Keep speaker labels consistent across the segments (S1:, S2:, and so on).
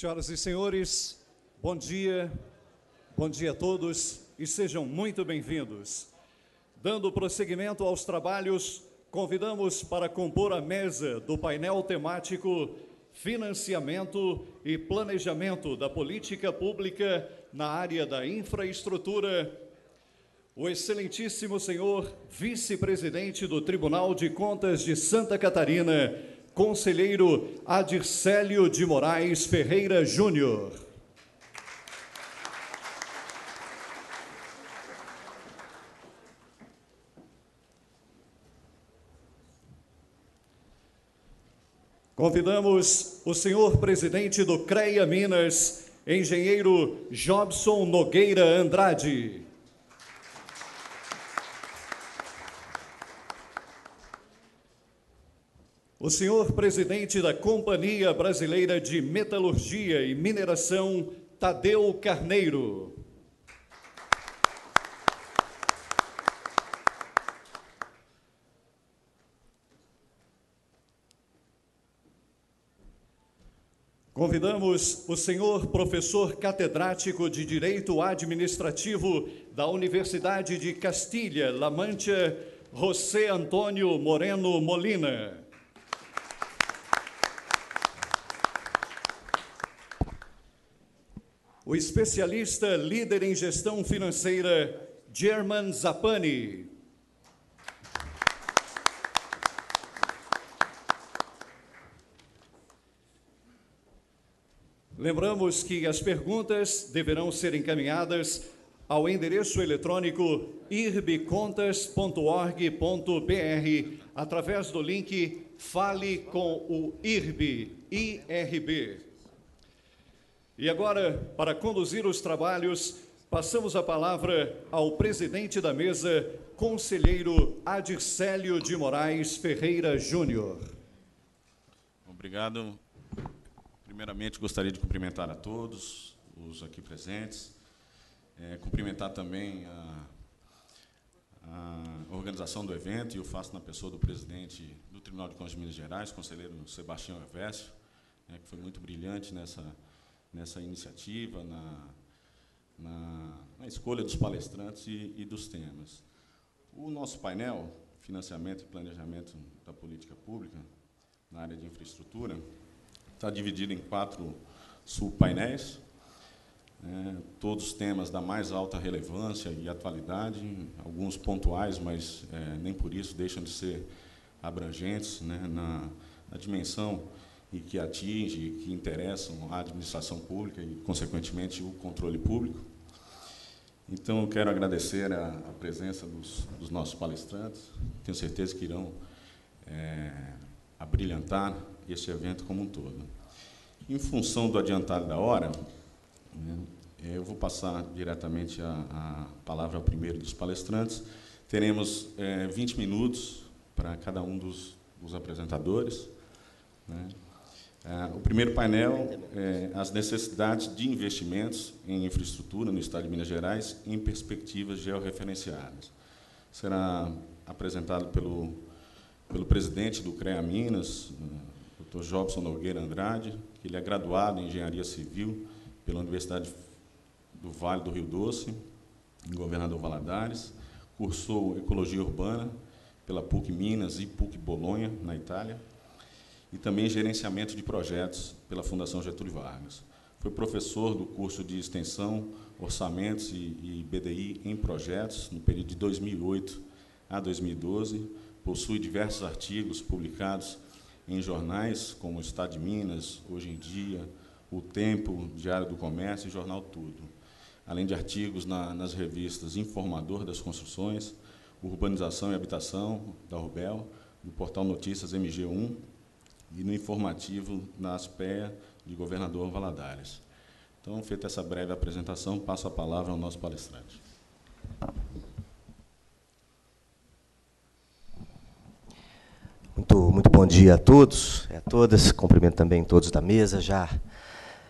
S1: Senhoras e senhores, bom dia a todos e sejam muito bem-vindos. Dando prosseguimento aos trabalhos, convidamos para compor a mesa do painel temático Financiamento e Planejamento da Política Pública na área da infraestrutura, o excelentíssimo senhor vice-presidente do Tribunal de Contas de Santa Catarina, conselheiro Adircélio de Moraes Ferreira Júnior. Convidamos o senhor presidente do CREA Minas, engenheiro Jobson Nogueira Andrade. O senhor presidente da Companhia Brasileira de Metalurgia e Mineração, Tadeu Carneiro. Convidamos o senhor professor catedrático de Direito Administrativo da Universidade de Castilha-La Mancha, José Antônio Moreno Molina. O especialista líder em gestão financeira, German Zappani. Lembramos que as perguntas deverão ser encaminhadas ao endereço eletrônico irbcontas.org.br através do link Fale com o IRB. E agora, para conduzir os trabalhos, passamos a palavra ao presidente da mesa, conselheiro Adircélio de Moraes Ferreira Júnior.
S2: Obrigado. Primeiramente, gostaria de cumprimentar a todos os aqui presentes, cumprimentar também a organização do evento, e eu faço na pessoa do presidente do Tribunal de Contas de Minas Gerais, conselheiro Sebastião Evécio, que foi muito brilhante nessa iniciativa, na escolha dos palestrantes e dos temas. O nosso painel, Financiamento e Planejamento da Política Pública na área de infraestrutura, está dividido em 4 subpainéis, todos temas da mais alta relevância e atualidade, alguns pontuais, mas nem por isso deixam de ser abrangentes, na dimensão e que atinge, que interessam a administração pública e, consequentemente, o controle público. Então, eu quero agradecer a presença dos nossos palestrantes, tenho certeza que irão abrilhantar esse evento como um todo. Em função do adiantado da hora, eu vou passar diretamente a palavra ao primeiro dos palestrantes. Teremos 20 minutos para cada um dos apresentadores. O primeiro painel é as necessidades de investimentos em infraestrutura no Estado de Minas Gerais em perspectivas georreferenciadas. Será apresentado pelo presidente do CREA Minas, Dr. Jobson Nogueira Andrade, que ele é graduado em Engenharia Civil pela Universidade do Vale do Rio Doce, em Governador Valadares, cursou Ecologia Urbana pela PUC Minas e PUC Bolonha, na Itália, e também Gerenciamento de Projetos pela Fundação Getúlio Vargas. Foi professor do curso de Extensão, Orçamentos e BDI em Projetos, no período de 2008 a 2012, possui diversos artigos publicados em jornais como o Estado de Minas, Hoje em Dia, O Tempo, Diário do Comércio e Jornal Tudo, além de artigos nas revistas Informador das Construções, Urbanização e Habitação, da Rubel, no portal Notícias MG1, e no informativo na ASPEA de Governador Valadares. Então, feita essa breve apresentação, passo a palavra ao nosso palestrante.
S3: Muito bom dia a todos e a todas. Cumprimento também todos da mesa, já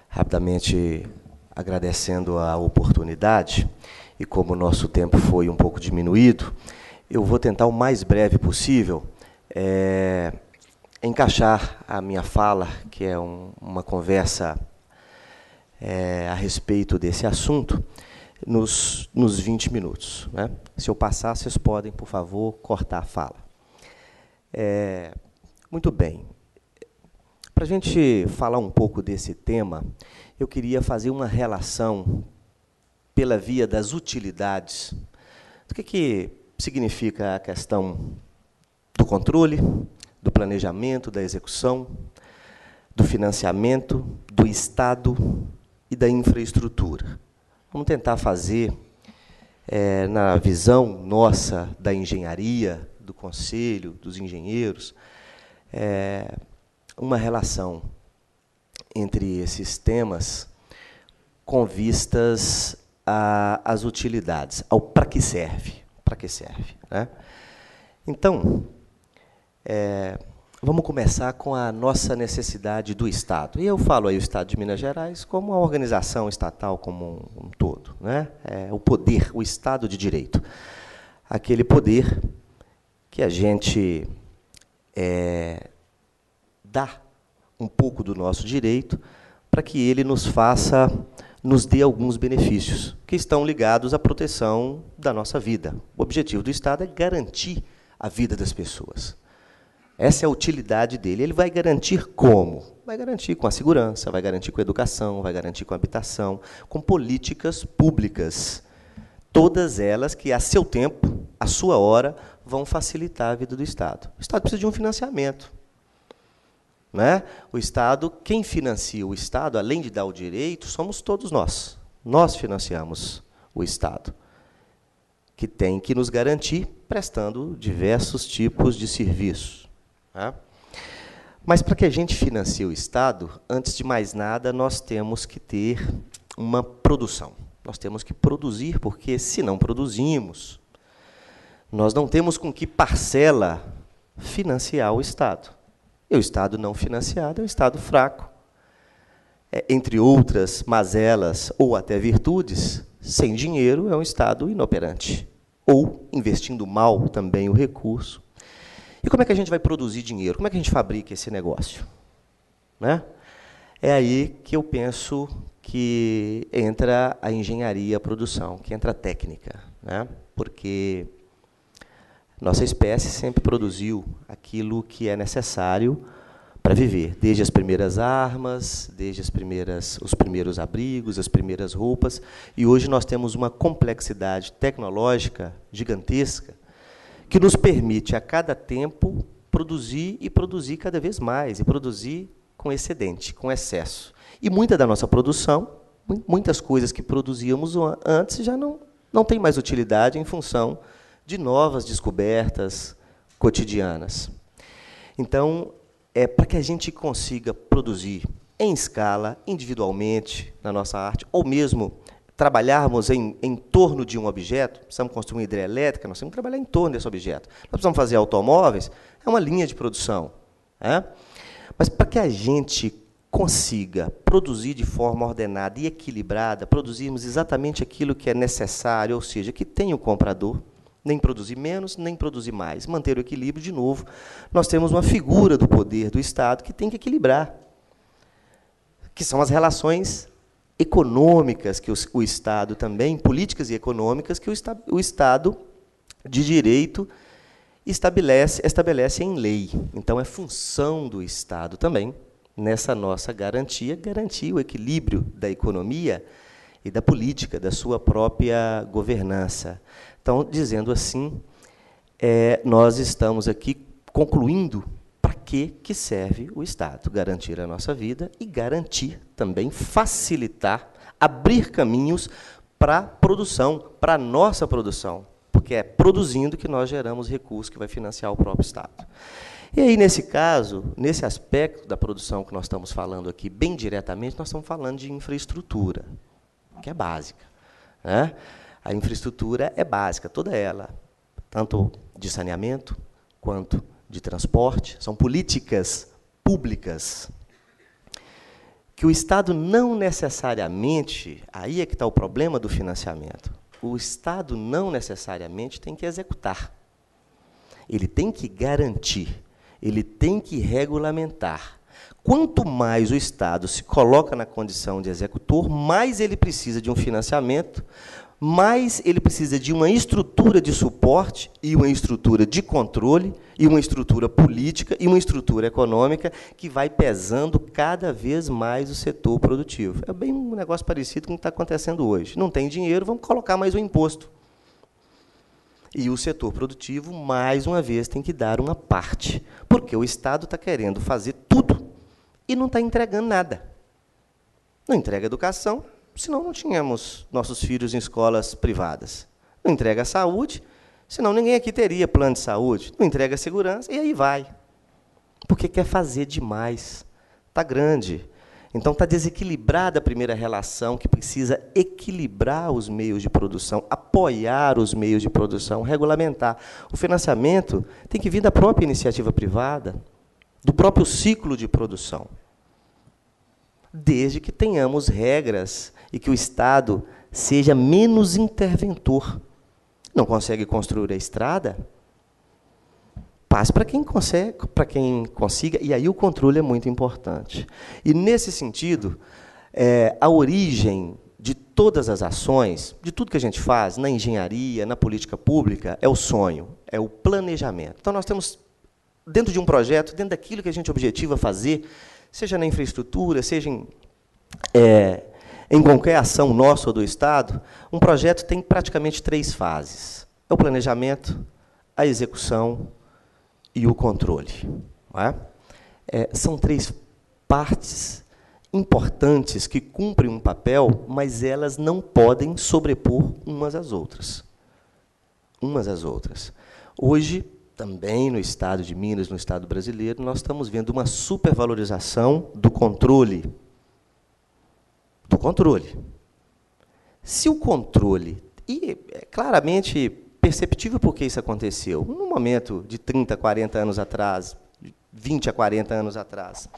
S3: rapidamente agradecendo a oportunidade. E como o nosso tempo foi um pouco diminuído, eu vou tentar o mais breve possível encaixar a minha fala, que é uma conversa a respeito desse assunto nos 20 minutos. Né? Se eu passar, vocês podem, por favor, cortar a fala. Muito bem. Para a gente falar um pouco desse tema, eu queria fazer uma relação pela via das utilidades. O que significa a questão do controle, do planejamento, da execução, do financiamento, do Estado e da infraestrutura. Vamos tentar fazer, na visão nossa da engenharia, do conselho, dos engenheiros, uma relação entre esses temas com vistas às utilidades, ao para que serve. Para que serve, né? Então, vamos começar com a nossa necessidade do Estado. E eu falo aí o Estado de Minas Gerais como uma organização estatal como um todo, né? O poder, o Estado de Direito. Aquele poder que a gente dá um pouco do nosso direito para que ele nos dê alguns benefícios que estão ligados à proteção da nossa vida. O objetivo do Estado é garantir a vida das pessoas. Essa é a utilidade dele. Ele vai garantir como? Vai garantir com a segurança, vai garantir com a educação, vai garantir com a habitação, com políticas públicas. Todas elas que, a seu tempo, a sua hora, vão facilitar a vida do Estado. O Estado precisa de um financiamento. Né? O Estado, quem financia o Estado, além de dar o direito, somos todos nós. Nós financiamos o Estado, que tem que nos garantir prestando diversos tipos de serviços. Né? Mas, para que a gente financie o Estado, antes de mais nada, nós temos que ter uma produção. Nós temos que produzir, porque, se não produzimos, nós não temos com que parcela financiar o Estado. E o Estado não financiado é um Estado fraco. Entre outras mazelas ou até virtudes, sem dinheiro é um Estado inoperante. Ou investindo mal também o recurso. E como é que a gente vai produzir dinheiro? Como é que a gente fabrica esse negócio? Né? É aí que eu penso que entra a engenharia, a produção, que entra a técnica. Né? Porque nossa espécie sempre produziu aquilo que é necessário para viver, desde as primeiras armas, desde os primeiros abrigos, as primeiras roupas, e hoje nós temos uma complexidade tecnológica gigantesca que nos permite, a cada tempo, produzir e produzir cada vez mais, e produzir com excedente, com excesso. E muita da nossa produção, muitas coisas que produzíamos antes já não tem mais utilidade em função de novas descobertas cotidianas. Então, para que a gente consiga produzir em escala, individualmente, na nossa arte, ou mesmo trabalharmos em torno de um objeto, precisamos construir uma hidrelétrica, nós temos que trabalhar em torno desse objeto. Nós precisamos fazer automóveis, é uma linha de produção. Né? Mas, para que a gente consiga produzir de forma ordenada e equilibrada, produzirmos exatamente aquilo que é necessário, ou seja, que tem o comprador, nem produzir menos, nem produzir mais. Manter o equilíbrio, de novo, nós temos uma figura do poder do Estado que tem que equilibrar, que são as relações econômicas que o Estado também, políticas e econômicas, que o Estado de Direito estabelece em lei. Então, é função do Estado também, nessa nossa garantir o equilíbrio da economia e da política, da sua própria governança. Então, dizendo assim, nós estamos aqui concluindo para que serve o Estado. Garantir a nossa vida e garantir também, facilitar, abrir caminhos para a produção, para a nossa produção, porque é produzindo que nós geramos recursos que vai financiar o próprio Estado. E aí, nesse caso, nesse aspecto da produção que nós estamos falando aqui, bem diretamente, nós estamos falando de infraestrutura, que é básica. Né? A infraestrutura é básica, toda ela, tanto de saneamento quanto de transporte, são políticas públicas que o Estado não necessariamente, aí é que está o problema do financiamento, o Estado não necessariamente tem que executar. Ele tem que garantir, ele tem que regulamentar, Quanto mais o Estado se coloca na condição de executor, mais ele precisa de um financiamento, mais ele precisa de uma estrutura de suporte e uma estrutura de controle e uma estrutura política e uma estrutura econômica que vai pesando cada vez mais o setor produtivo. É bem um negócio parecido com o que está acontecendo hoje. Não tem dinheiro, vamos colocar mais um imposto. E o setor produtivo, mais uma vez, tem que dar uma parte, porque o Estado está querendo fazer tudo e não está entregando nada. Não entrega educação, senão não tínhamos nossos filhos em escolas privadas. Não entrega a saúde, senão ninguém aqui teria plano de saúde. Não entrega a segurança, e aí vai. Porque quer fazer demais. Está grande. Então, está desequilibrada a primeira relação, que precisa equilibrar os meios de produção, apoiar os meios de produção, regulamentar. O financiamento tem que vir da própria iniciativa privada, do próprio ciclo de produção, desde que tenhamos regras e que o Estado seja menos interventor. Não consegue construir a estrada? Passe para quem consegue, para quem consiga, e aí o controle é muito importante. E, nesse sentido, a origem de todas as ações, de tudo que a gente faz, na engenharia, na política pública, é o sonho, é o planejamento. Então, nós temos, dentro de um projeto, dentro daquilo que a gente objetiva fazer, seja na infraestrutura, seja em qualquer ação nossa ou do Estado, um projeto tem praticamente 3 fases. É o planejamento, a execução e o controle. Não é? São 3 partes importantes que cumprem um papel, mas elas não podem sobrepor umas às outras. Umas às outras. Hoje, também no Estado de Minas, no Estado brasileiro, nós estamos vendo uma supervalorização do controle. Do controle. Se o controle, e é claramente perceptível por que isso aconteceu, no momento de 30, 40 anos atrás, 20 a 40 anos atrás,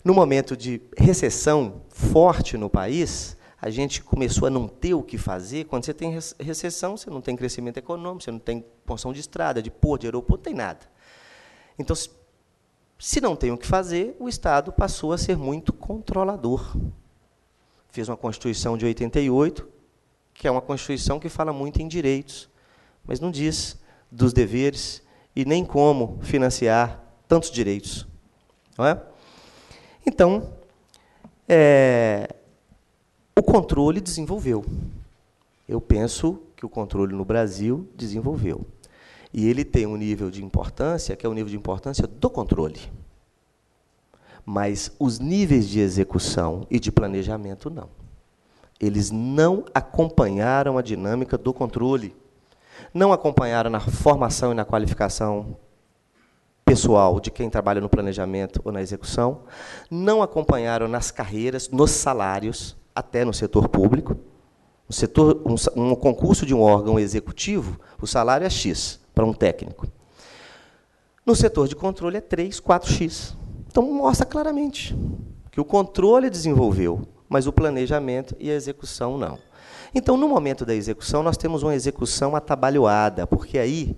S3: no momento de recessão forte no país, a gente começou a não ter o que fazer. Quando você tem recessão, você não tem crescimento econômico, você não tem porção de estrada, de porto, de aeroporto, não tem nada. Então, se não tem o que fazer, o Estado passou a ser muito controlador. Fez uma Constituição de 88, que é uma Constituição que fala muito em direitos, mas não diz dos deveres e nem como financiar tantos direitos. Não é? Então, o controle desenvolveu. Eu penso que o controle no Brasil desenvolveu. E ele tem um nível de importância, que é o nível de importância do controle. Mas os níveis de execução e de planejamento, não. Eles não acompanharam a dinâmica do controle. Não acompanharam na formação e na qualificação pessoal de quem trabalha no planejamento ou na execução, não acompanharam nas carreiras, nos salários, até no setor público. Um concurso de um órgão executivo, o salário é X para um técnico. No setor de controle é 3, 4X. Então, mostra claramente que o controle desenvolveu, mas o planejamento e a execução não. Então, no momento da execução, nós temos uma execução atabalhoada, porque aí,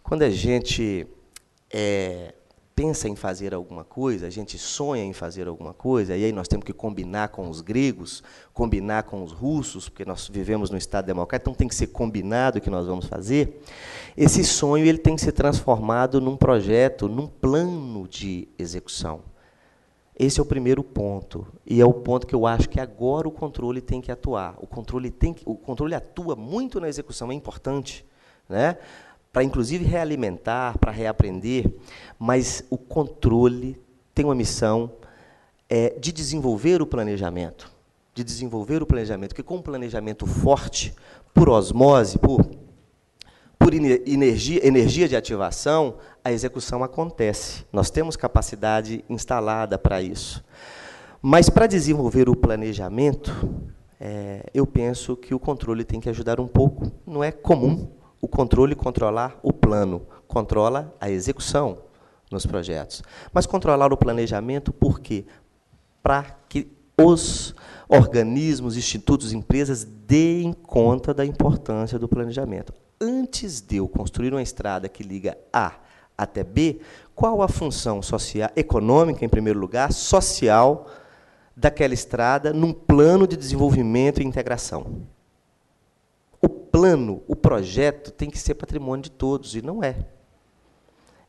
S3: quando a gente pensa em fazer alguma coisa, a gente sonha em fazer alguma coisa, e aí nós temos que combinar com os gregos, combinar com os russos, porque nós vivemos no Estado democrático, então tem que ser combinado o que nós vamos fazer. Esse sonho ele tem que ser transformado num projeto, num plano de execução. Esse é o primeiro ponto, e é o ponto que eu acho que agora o controle tem que atuar. O controle atua muito na execução, é importante, né? Para, inclusive, realimentar, para reaprender, mas o controle tem uma missão de desenvolver o planejamento, porque com um planejamento forte, por osmose, por energia de ativação, a execução acontece. Nós temos capacidade instalada para isso. Mas, para desenvolver o planejamento, eu penso que o controle tem que ajudar um pouco. Não é comum o controle controlar o plano, controla a execução nos projetos. Mas controlar o planejamento, por quê? Para que os organismos, institutos, empresas deem conta da importância do planejamento. Antes de eu construir uma estrada que liga A até B, qual a função social, econômica, em primeiro lugar, social, daquela estrada num plano de desenvolvimento e integração. O plano, o projeto, tem que ser patrimônio de todos, e não é.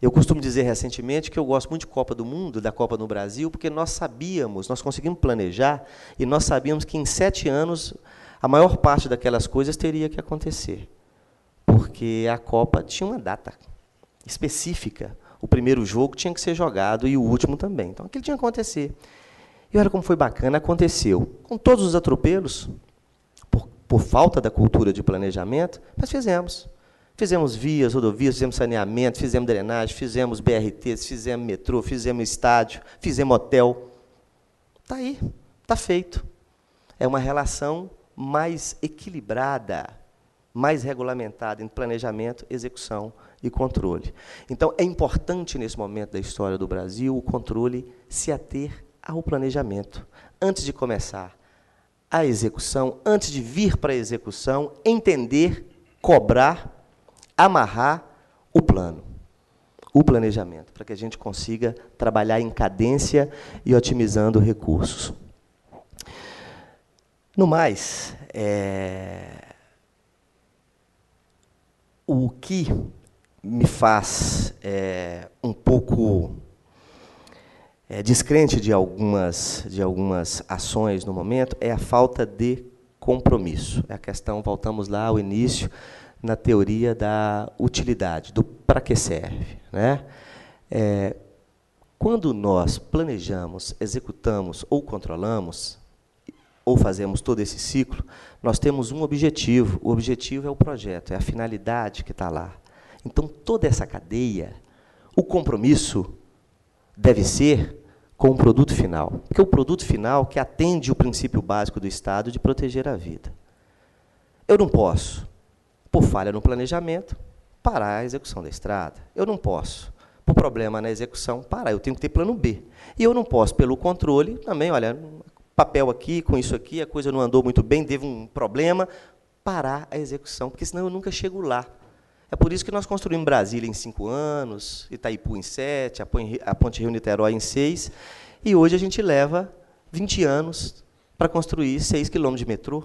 S3: Eu costumo dizer recentemente que eu gosto muito de Copa do Mundo, da Copa no Brasil, porque nós conseguimos planejar, e nós sabíamos que em 7 anos a maior parte daquelas coisas teria que acontecer. Porque a Copa tinha uma data específica. O primeiro jogo tinha que ser jogado e o último também. Então, aquilo tinha que acontecer. E olha como foi bacana, aconteceu. Com todos os atropelos, por falta da cultura de planejamento, mas fizemos. Fizemos vias, rodovias, fizemos saneamento, fizemos drenagem, fizemos BRTs, fizemos metrô, fizemos estádio, fizemos hotel. Está aí, está feito. É uma relação mais equilibrada, mais regulamentada em planejamento, execução e controle. Então, é importante, nesse momento da história do Brasil, o controle se ater ao planejamento. Antes de começar a execução, antes de vir para a execução, entender, cobrar, amarrar o plano, o planejamento, para que a gente consiga trabalhar em cadência e otimizando recursos. No mais, o que me faz um pouco descrente de algumas ações no momento é a falta de compromisso. É a questão, voltamos lá ao início, na teoria da utilidade, do para que serve, né? Quando nós planejamos, executamos ou controlamos, ou fazemos todo esse ciclo, nós temos um objetivo. O objetivo é o projeto, é a finalidade que está lá. Então, toda essa cadeia, o compromisso deve ser com o produto final, porque é o produto final que atende o princípio básico do Estado de proteger a vida. Eu não posso, por falha no planejamento, parar a execução da estrada. Eu não posso, por problema na execução, parar. Eu tenho que ter plano B. E eu não posso, pelo controle, também, olha, papel aqui, com isso aqui, a coisa não andou muito bem, teve um problema, parar a execução, porque senão eu nunca chego lá. É por isso que nós construímos Brasília em 5 anos, Itaipu em 7, a Ponte Rio-Niterói em 6, e hoje a gente leva 20 anos para construir 6 quilômetros de metrô,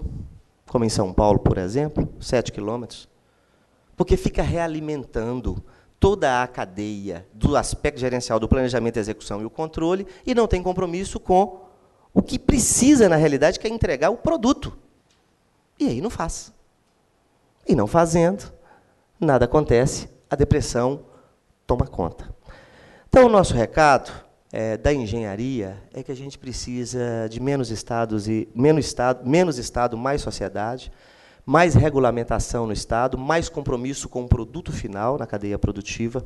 S3: como em São Paulo, por exemplo, 7 quilômetros, porque fica realimentando toda a cadeia do aspecto gerencial do planejamento, execução e o controle, e não tem compromisso com o que precisa, na realidade, que é entregar o produto. E aí não faz. E não fazendo, nada acontece, a depressão toma conta. Então, o nosso recado da engenharia é que a gente precisa de menos Estado, mais sociedade, mais regulamentação no Estado, mais compromisso com o produto final na cadeia produtiva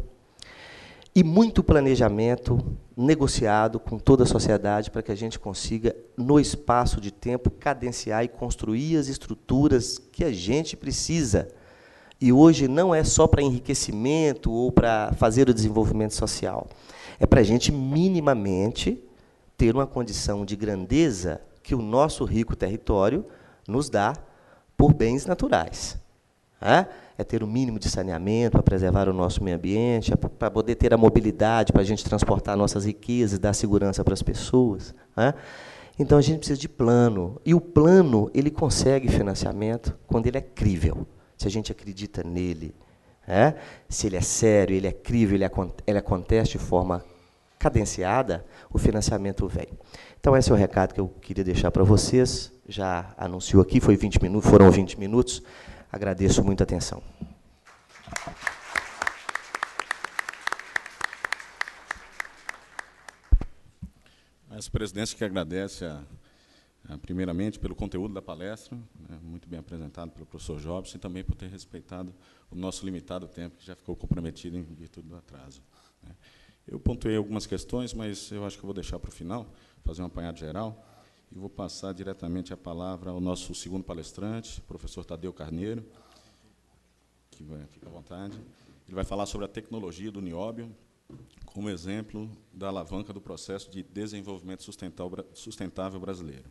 S3: e muito planejamento negociado com toda a sociedade para que a gente consiga, no espaço de tempo, cadenciar e construir as estruturas que a gente precisa. E hoje não é só para enriquecimento ou para fazer o desenvolvimento social. É para a gente, minimamente, ter uma condição de grandeza que o nosso rico território nos dá por bens naturais. É ter o mínimo de saneamento para preservar o nosso meio ambiente, para poder ter a mobilidade, para a gente transportar nossas riquezas, dar segurança para as pessoas. Então, a gente precisa de plano. E o plano, ele consegue financiamento quando ele é crível. Se a gente acredita nele, se ele é sério, ele é crível, ele acontece de forma cadenciada, o financiamento vem. Então, esse é o recado que eu queria deixar para vocês. Já anunciou aqui, foram 20 minutos. Agradeço muito a atenção.
S2: A presidência que agradece, primeiramente, pelo conteúdo da palestra, muito bem apresentado pelo professor Jobson, e também por ter respeitado o nosso limitado tempo, que já ficou comprometido em virtude do atraso. Eu pontuei algumas questões, mas eu acho que eu vou deixar para o final, fazer um apanhado geral, e vou passar diretamente a palavra ao nosso segundo palestrante, professor Tadeu Carneiro, que fica à vontade. Ele vai falar sobre a tecnologia do nióbio como exemplo da alavanca do processo de desenvolvimento sustentável brasileiro.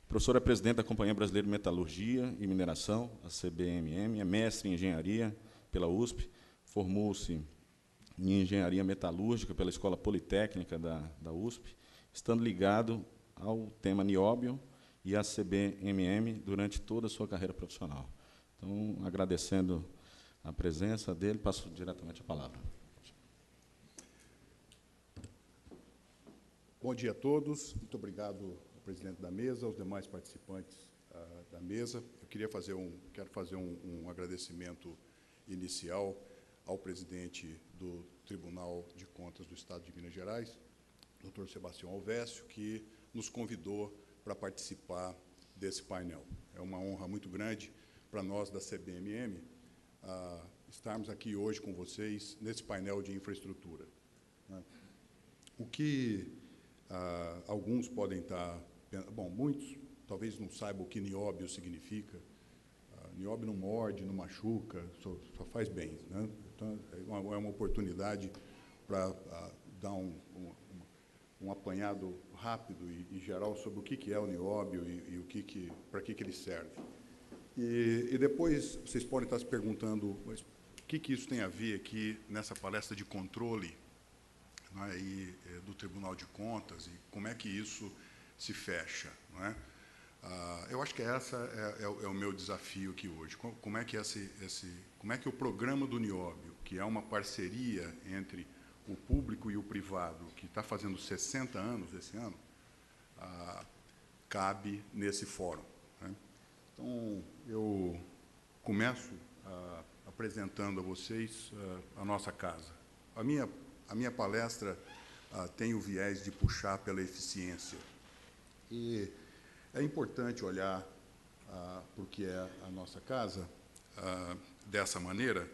S2: O professor é presidente da Companhia Brasileira de Metalurgia e Mineração, a CBMM, é mestre em engenharia pela USP, formou-se em Engenharia Metalúrgica pela Escola Politécnica da USP, estando ligado ao tema nióbio e à CBMM durante toda a sua carreira profissional. Então, agradecendo a presença dele, passo diretamente a palavra.
S4: Bom dia a todos. Muito obrigado ao presidente da mesa, aos demais participantes da mesa. Eu quero fazer um agradecimento inicial ao presidente do Tribunal de Contas do Estado de Minas Gerais, Dr. Sebastião Alvécio, que nos convidou para participar desse painel. É uma honra muito grande para nós da CBMM estarmos aqui hoje com vocês nesse painel de infraestrutura. O que alguns podem estar... Bom, muitos talvez não saibam o que nióbio significa. Nióbio não morde, não machuca, só faz bem, né? Então, é uma oportunidade para dar um apanhado rápido e geral sobre o que é o nióbio e para que ele serve. E depois vocês podem estar se perguntando, mas o que isso tem a ver aqui nessa palestra de controle, né, do Tribunal de Contas, e como é que isso se fecha, não é? Eu acho que essa é o meu desafio aqui hoje. Como é que o programa do nióbio, que é uma parceria entre o público e o privado, que está fazendo 60 anos esse ano, cabe nesse fórum, né? Então, eu começo apresentando a vocês a nossa casa. A minha palestra tem o viés de puxar pela eficiência. E é importante olhar para o que é a nossa casa dessa maneira.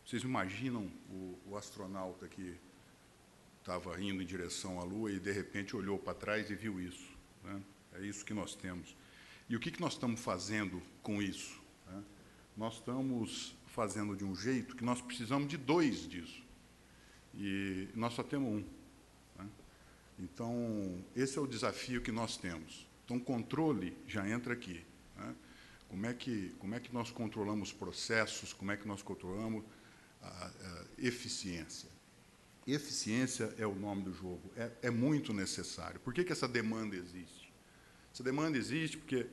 S4: Vocês imaginam o astronauta que estava indo em direção à Lua e, de repente, olhou para trás e viu isso, né? É isso que nós temos. E o que nós estamos fazendo com isso, né? Nós estamos fazendo de um jeito que nós precisamos de 2 disso. E nós só temos um, né? Então, esse é o desafio que nós temos. Então, controle já entra aqui, né? Como é que nós controlamos processos, como é que nós controlamos a eficiência. Eficiência é o nome do jogo, é muito necessário. Por que essa demanda existe? Essa demanda existe porque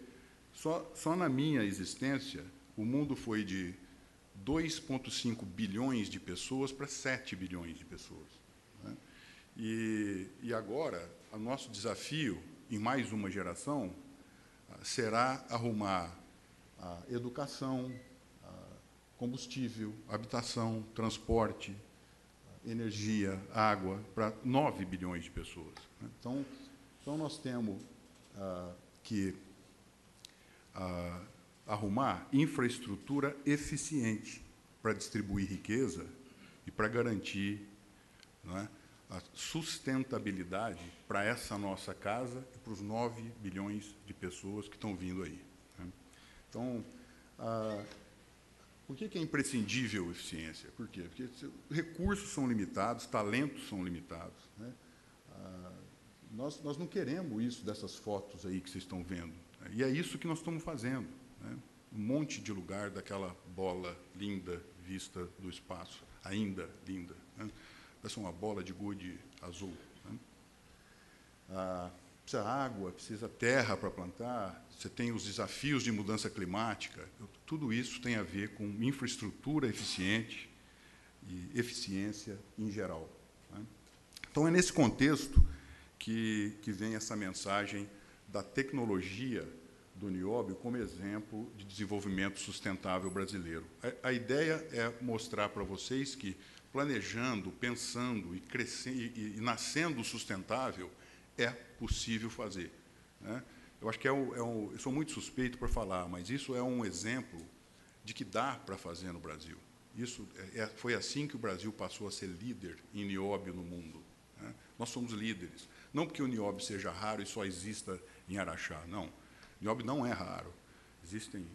S4: só na minha existência o mundo foi de 2,5 bilhões de pessoas para 7 bilhões de pessoas, né? E agora, o nosso desafio, em mais uma geração, será arrumar a educação, combustível, habitação, transporte, energia, água, para 9 bilhões de pessoas, né? Então nós temos que arrumar infraestrutura eficiente para distribuir riqueza e para garantir, não é, a sustentabilidade para essa nossa casa e para os 9 bilhões de pessoas que estão vindo aí, né? Então, por que é imprescindível a eficiência? Por quê? Porque recursos são limitados, talentos são limitados, né? Nós não queremos isso dessas fotos aí que vocês estão vendo, né? E é isso que nós estamos fazendo, né? Um monte de lugar daquela bola linda vista do espaço, ainda linda, né? Parece uma bola de gude azul, né? Precisa água, precisa terra para plantar, você tem os desafios de mudança climática, tudo isso tem a ver com infraestrutura eficiente e eficiência em geral, né? Então, é nesse contexto que vem essa mensagem da tecnologia do nióbio como exemplo de desenvolvimento sustentável brasileiro. A ideia é mostrar para vocês que, planejando, pensando e crescendo e nascendo sustentável, é possível fazer, né? Eu acho que eu sou muito suspeito para falar, mas isso é um exemplo de que dá para fazer no Brasil. Isso foi assim que o Brasil passou a ser líder em nióbio no mundo, né? Nós somos líderes. Não porque o nióbio seja raro e só exista em Araxá, não. Nióbio não é raro. Existem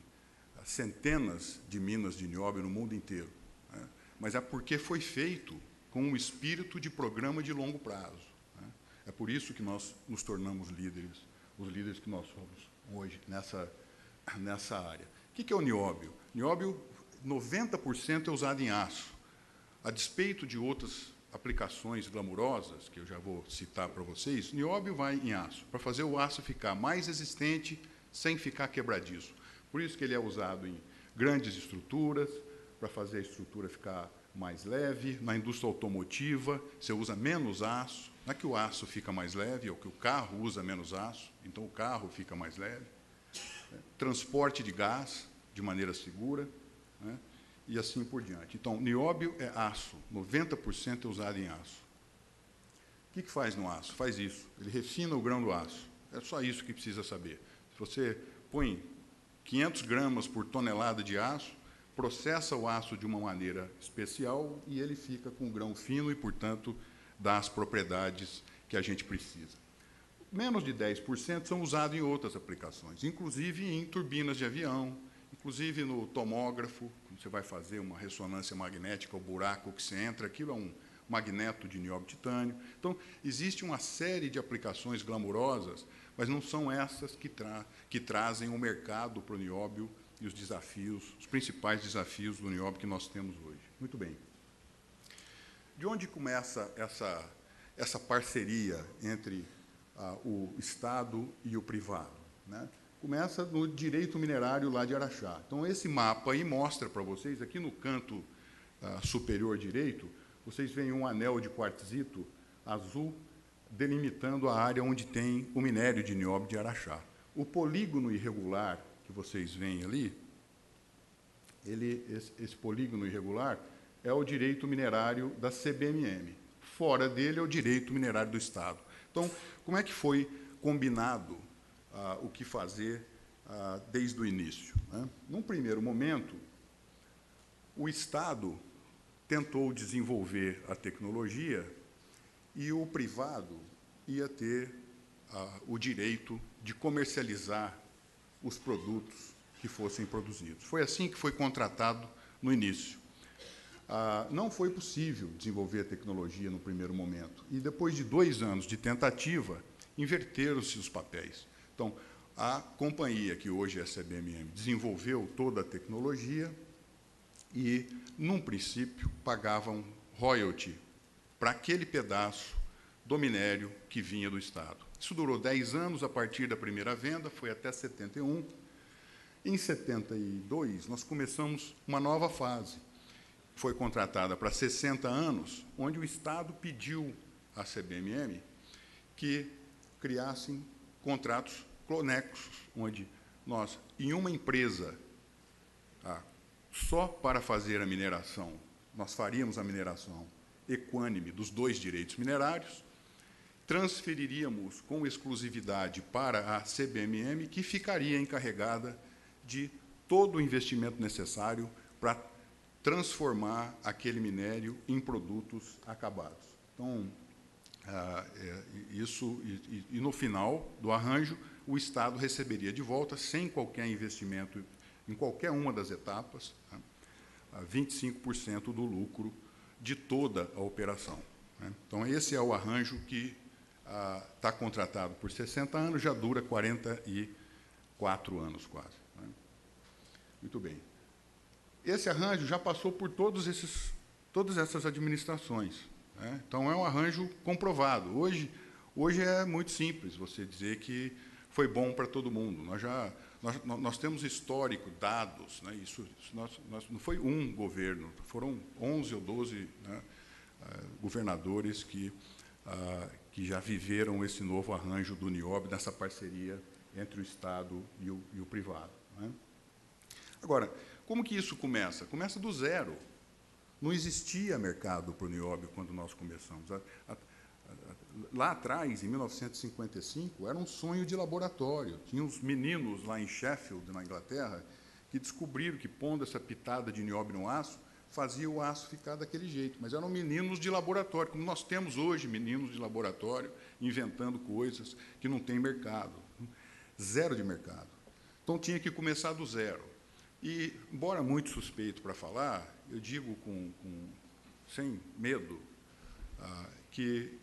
S4: centenas de minas de nióbio no mundo inteiro, né? Mas é porque foi feito com um espírito de programa de longo prazo, né? É por isso que nós nos tornamos líderes, os líderes que nós somos hoje nessa área. O que é o nióbio? Nióbio, 90% é usado em aço. A despeito de outras aplicações glamourosas, que eu já vou citar para vocês, nióbio vai em aço, para fazer o aço ficar mais resistente, sem ficar quebradiço. Por isso que ele é usado em grandes estruturas, para fazer a estrutura ficar mais leve. Na indústria automotiva, você usa menos aço. Não é que o aço fica mais leve, ou que o carro usa menos aço, então o carro fica mais leve. Transporte de gás de maneira segura, né? E assim por diante. Então, nióbio é aço, 90% é usado em aço. O que faz no aço? Faz isso, ele refina o grão do aço. É só isso que precisa saber. Se você põe 500 gramas por tonelada de aço, processa o aço de uma maneira especial e ele fica com grão fino e, portanto, dá as propriedades que a gente precisa. Menos de 10% são usados em outras aplicações, inclusive em turbinas de avião, inclusive no tomógrafo, quando você vai fazer uma ressonância magnética, o buraco que você entra, aquilo é um magneto de nióbio de titânio. Então, existe uma série de aplicações glamourosas, mas não são essas que trazem o mercado para o nióbio e os desafios, os principais desafios do nióbio que nós temos hoje. Muito bem. De onde começa essa parceria entre o Estado e o privado, né? Começa no direito minerário lá de Araxá. Então, esse mapa aí mostra para vocês, aqui no canto superior direito, vocês veem um anel de quartzito azul delimitando a área onde tem o minério de nióbio de Araxá. O polígono irregular que vocês veem ali, esse polígono irregular é o direito minerário da CBMM. Fora dele é o direito minerário do Estado. Então, como é que foi combinado o que fazer desde o início, né? Num primeiro momento, o Estado tentou desenvolver a tecnologia e o privado ia ter o direito de comercializar os produtos que fossem produzidos. Foi assim que foi contratado no início. Não foi possível desenvolver a tecnologia no primeiro momento. E, depois de 2 anos de tentativa, inverteram-se os papéis. Então, a companhia, que hoje é a CBMM, desenvolveu toda a tecnologia e, num princípio, pagavam royalty para aquele pedaço do minério que vinha do Estado. Isso durou 10 anos, a partir da primeira venda, foi até 71. Em 72, nós começamos uma nova fase. Foi contratada para 60 anos, onde o Estado pediu à CBMM que criassem contratos conexos, onde nós, em uma empresa, só para fazer a mineração, nós faríamos a mineração equânime dos 2 direitos minerários, transferiríamos com exclusividade para a CBMM, que ficaria encarregada de todo o investimento necessário para transformar aquele minério em produtos acabados. Então, no final do arranjo, o Estado receberia de volta, sem qualquer investimento em qualquer uma das etapas, 25% do lucro de toda a operação, né? Então, esse é o arranjo que está contratado por 60 anos, já dura 44 anos quase, né? Muito bem. Esse arranjo já passou por todas essas administrações, né? Então, é um arranjo comprovado. Hoje é muito simples você dizer que foi bom para todo mundo. Nós temos histórico, dados, né? Não foi um governo, foram 11 ou 12, né, governadores que já viveram esse novo arranjo do nióbio, dessa parceria entre o Estado e o privado, né? Agora, como que isso começa? Começa do zero. Não existia mercado para o nióbio quando nós começamos. Lá atrás, em 1955, era um sonho de laboratório. Tinha uns meninos lá em Sheffield, na Inglaterra, que descobriram que, pondo essa pitada de nióbio no aço, fazia o aço ficar daquele jeito. Mas eram meninos de laboratório, como nós temos hoje meninos de laboratório, inventando coisas que não têm mercado. Zero de mercado. Então, tinha que começar do zero. E, embora muito suspeito para falar, eu digo sem medo que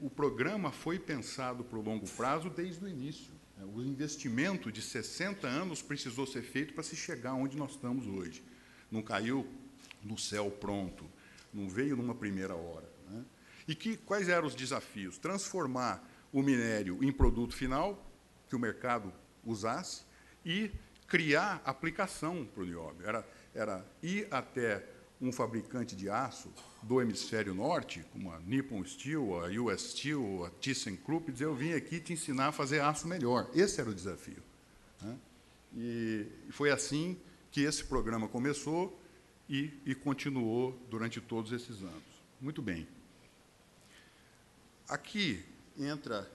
S4: o programa foi pensado para o longo prazo desde o início. O investimento de 60 anos precisou ser feito para se chegar onde nós estamos hoje. Não caiu no céu pronto, não veio numa primeira hora, né? E quais eram os desafios? Transformar o minério em produto final, que o mercado usasse, e criar aplicação para o nióbio. Era ir até um fabricante de aço do hemisfério norte, como a Nippon Steel, a US Steel, a ThyssenKrupp, e dizer, eu vim aqui te ensinar a fazer aço melhor. Esse era o desafio, né? E foi assim que esse programa começou e continuou durante todos esses anos. Muito bem. Aqui entra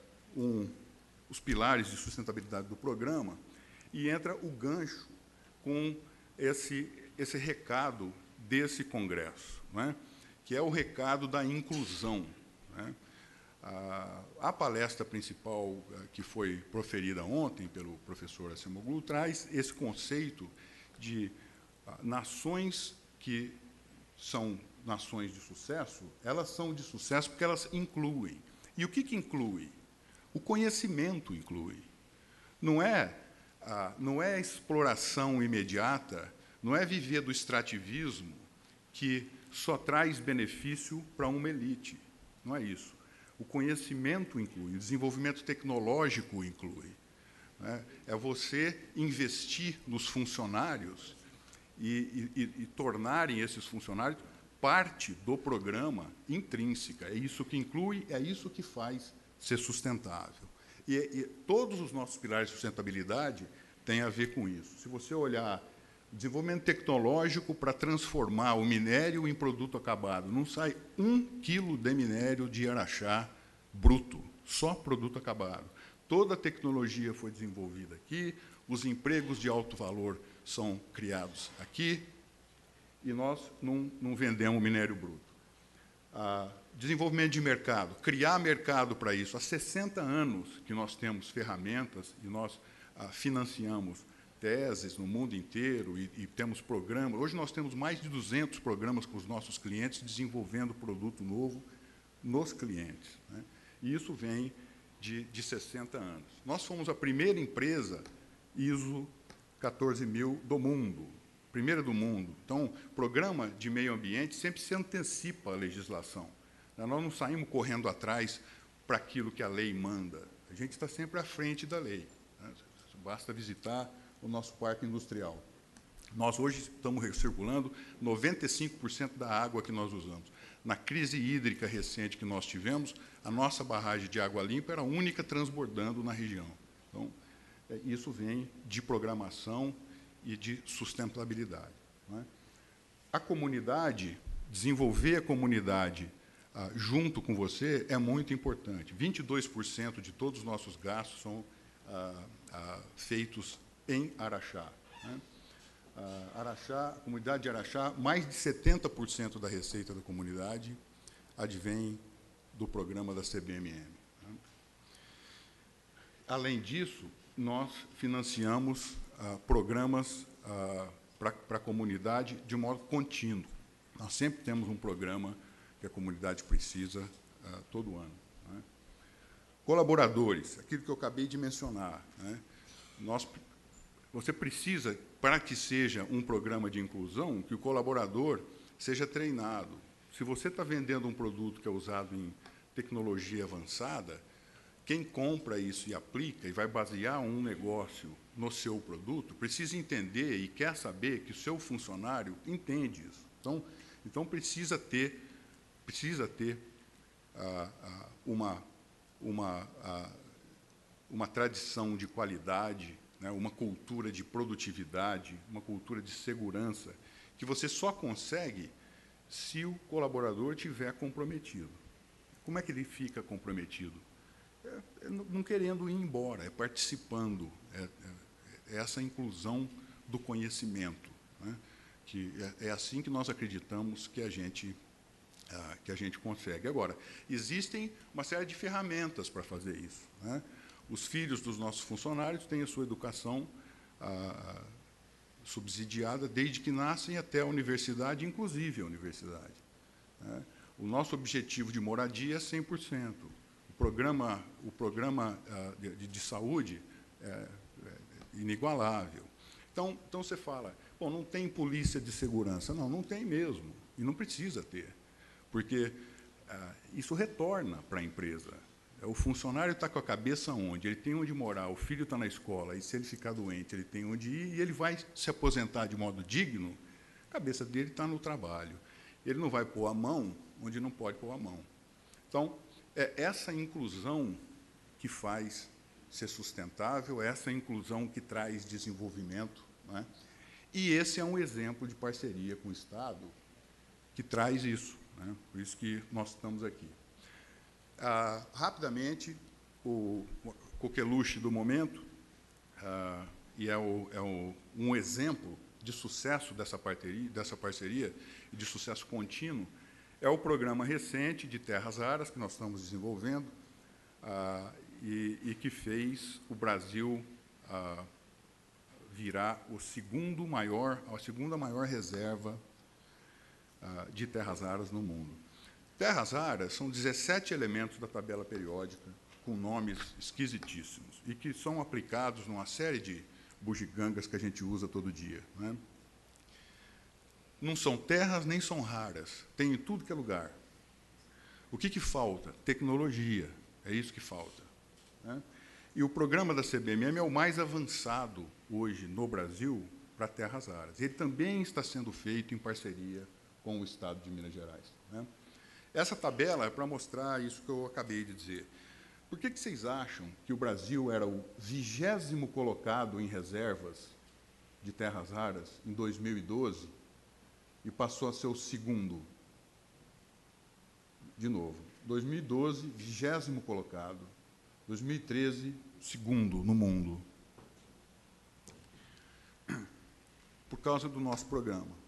S4: os pilares de sustentabilidade do programa e entra o gancho com esse recado desse congresso, né, que é o recado da inclusão, né. A palestra principal que foi proferida ontem pelo professor Acemoglu traz esse conceito de nações que são nações de sucesso, elas são de sucesso porque elas incluem. E o que inclui? O conhecimento inclui. Não é a exploração imediata, não é viver do extrativismo que só traz benefício para uma elite. Não é isso. O conhecimento inclui, o desenvolvimento tecnológico inclui, né? É você investir nos funcionários e tornarem esses funcionários parte do programa intrínseca. É isso que inclui, é isso que faz ser sustentável. E todos os nossos pilares de sustentabilidade têm a ver com isso. Se você olhar desenvolvimento tecnológico para transformar o minério em produto acabado, não sai 1 quilo de minério de Araxá bruto, só produto acabado. Toda a tecnologia foi desenvolvida aqui, os empregos de alto valor são criados aqui, e nós não vendemos minério bruto. Desenvolvimento de mercado, criar mercado para isso. Há 60 anos que nós temos ferramentas e nós financiamos teses no mundo inteiro e temos programas. Hoje nós temos mais de 200 programas com os nossos clientes desenvolvendo produto novo nos clientes, né? E isso vem de 60 anos. Nós fomos a primeira empresa ISO 14000 do mundo, primeira do mundo. Então, programa de meio ambiente sempre se antecipa à legislação. Nós não saímos correndo atrás para aquilo que a lei manda. A gente está sempre à frente da lei, né? Basta visitar o nosso parque industrial. Nós hoje estamos recirculando 95% da água que nós usamos. Na crise hídrica recente que nós tivemos, a nossa barragem de água limpa era a única transbordando na região. Então, isso vem de programação e de sustentabilidade, né? A comunidade, desenvolver a comunidade junto com você é muito importante. 22% de todos os nossos gastos são feitos em Araxá, né? Araxá, a comunidade de Araxá, mais de 70% da receita da comunidade advém do programa da CBMM, né? Além disso, nós financiamos programas para a comunidade de modo contínuo. Nós sempre temos um programa que a comunidade precisa todo ano, né? Colaboradores, aquilo que eu acabei de mencionar, né? Você precisa, para que seja um programa de inclusão, que o colaborador seja treinado. Se você está vendendo um produto que é usado em tecnologia avançada, quem compra isso e aplica e vai basear um negócio no seu produto, precisa entender e quer saber que o seu funcionário entende isso. Então precisa ter uma tradição de qualidade, né, uma cultura de produtividade, uma cultura de segurança, que você só consegue se o colaborador estiver comprometido. Como é que ele fica comprometido? Não querendo ir embora, é participando, é essa inclusão do conhecimento, né? Que é assim que nós acreditamos que a gente consegue. Agora, existem uma série de ferramentas para fazer isso, né? Os filhos dos nossos funcionários têm a sua educação subsidiada desde que nascem até a universidade, inclusive a universidade, né? O nosso objetivo de moradia é 100%. O programa de saúde é inigualável. Então você fala, bom, não tem polícia de segurança. Não tem mesmo, e não precisa ter, porque isso retorna para a empresa. O funcionário está com a cabeça onde? Ele tem onde morar, o filho está na escola, e se ele ficar doente, ele tem onde ir, e ele vai se aposentar de modo digno, a cabeça dele está no trabalho. Ele não vai pôr a mão onde não pode pôr a mão. Então, é essa inclusão que faz ser sustentável, é essa inclusão que traz desenvolvimento, né? E esse é um exemplo de parceria com o Estado que traz isso, né? Por isso que nós estamos aqui. Rapidamente, o coqueluche do momento, e um exemplo de sucesso dessa parceria e de sucesso contínuo, é o programa recente de Terras Raras que nós estamos desenvolvendo e que fez o Brasil virar a segunda maior reserva de terras raras no mundo. Terras raras são 17 elementos da tabela periódica com nomes esquisitíssimos e que são aplicados numa série de bugigangas que a gente usa todo dia, né? Não são terras nem são raras, tem em tudo que é lugar. O que falta? Tecnologia, é isso que falta, né? E o programa da CBMM é o mais avançado hoje no Brasil para terras raras. Ele também está sendo feito em parceria com o Estado de Minas Gerais, né? Essa tabela é para mostrar isso que eu acabei de dizer. Por que vocês acham que o Brasil era o 20º colocado em reservas de terras raras em 2012 e passou a ser o 2º? De novo, 2012, 20º colocado, 2013, 2º no mundo. Por causa do nosso programa.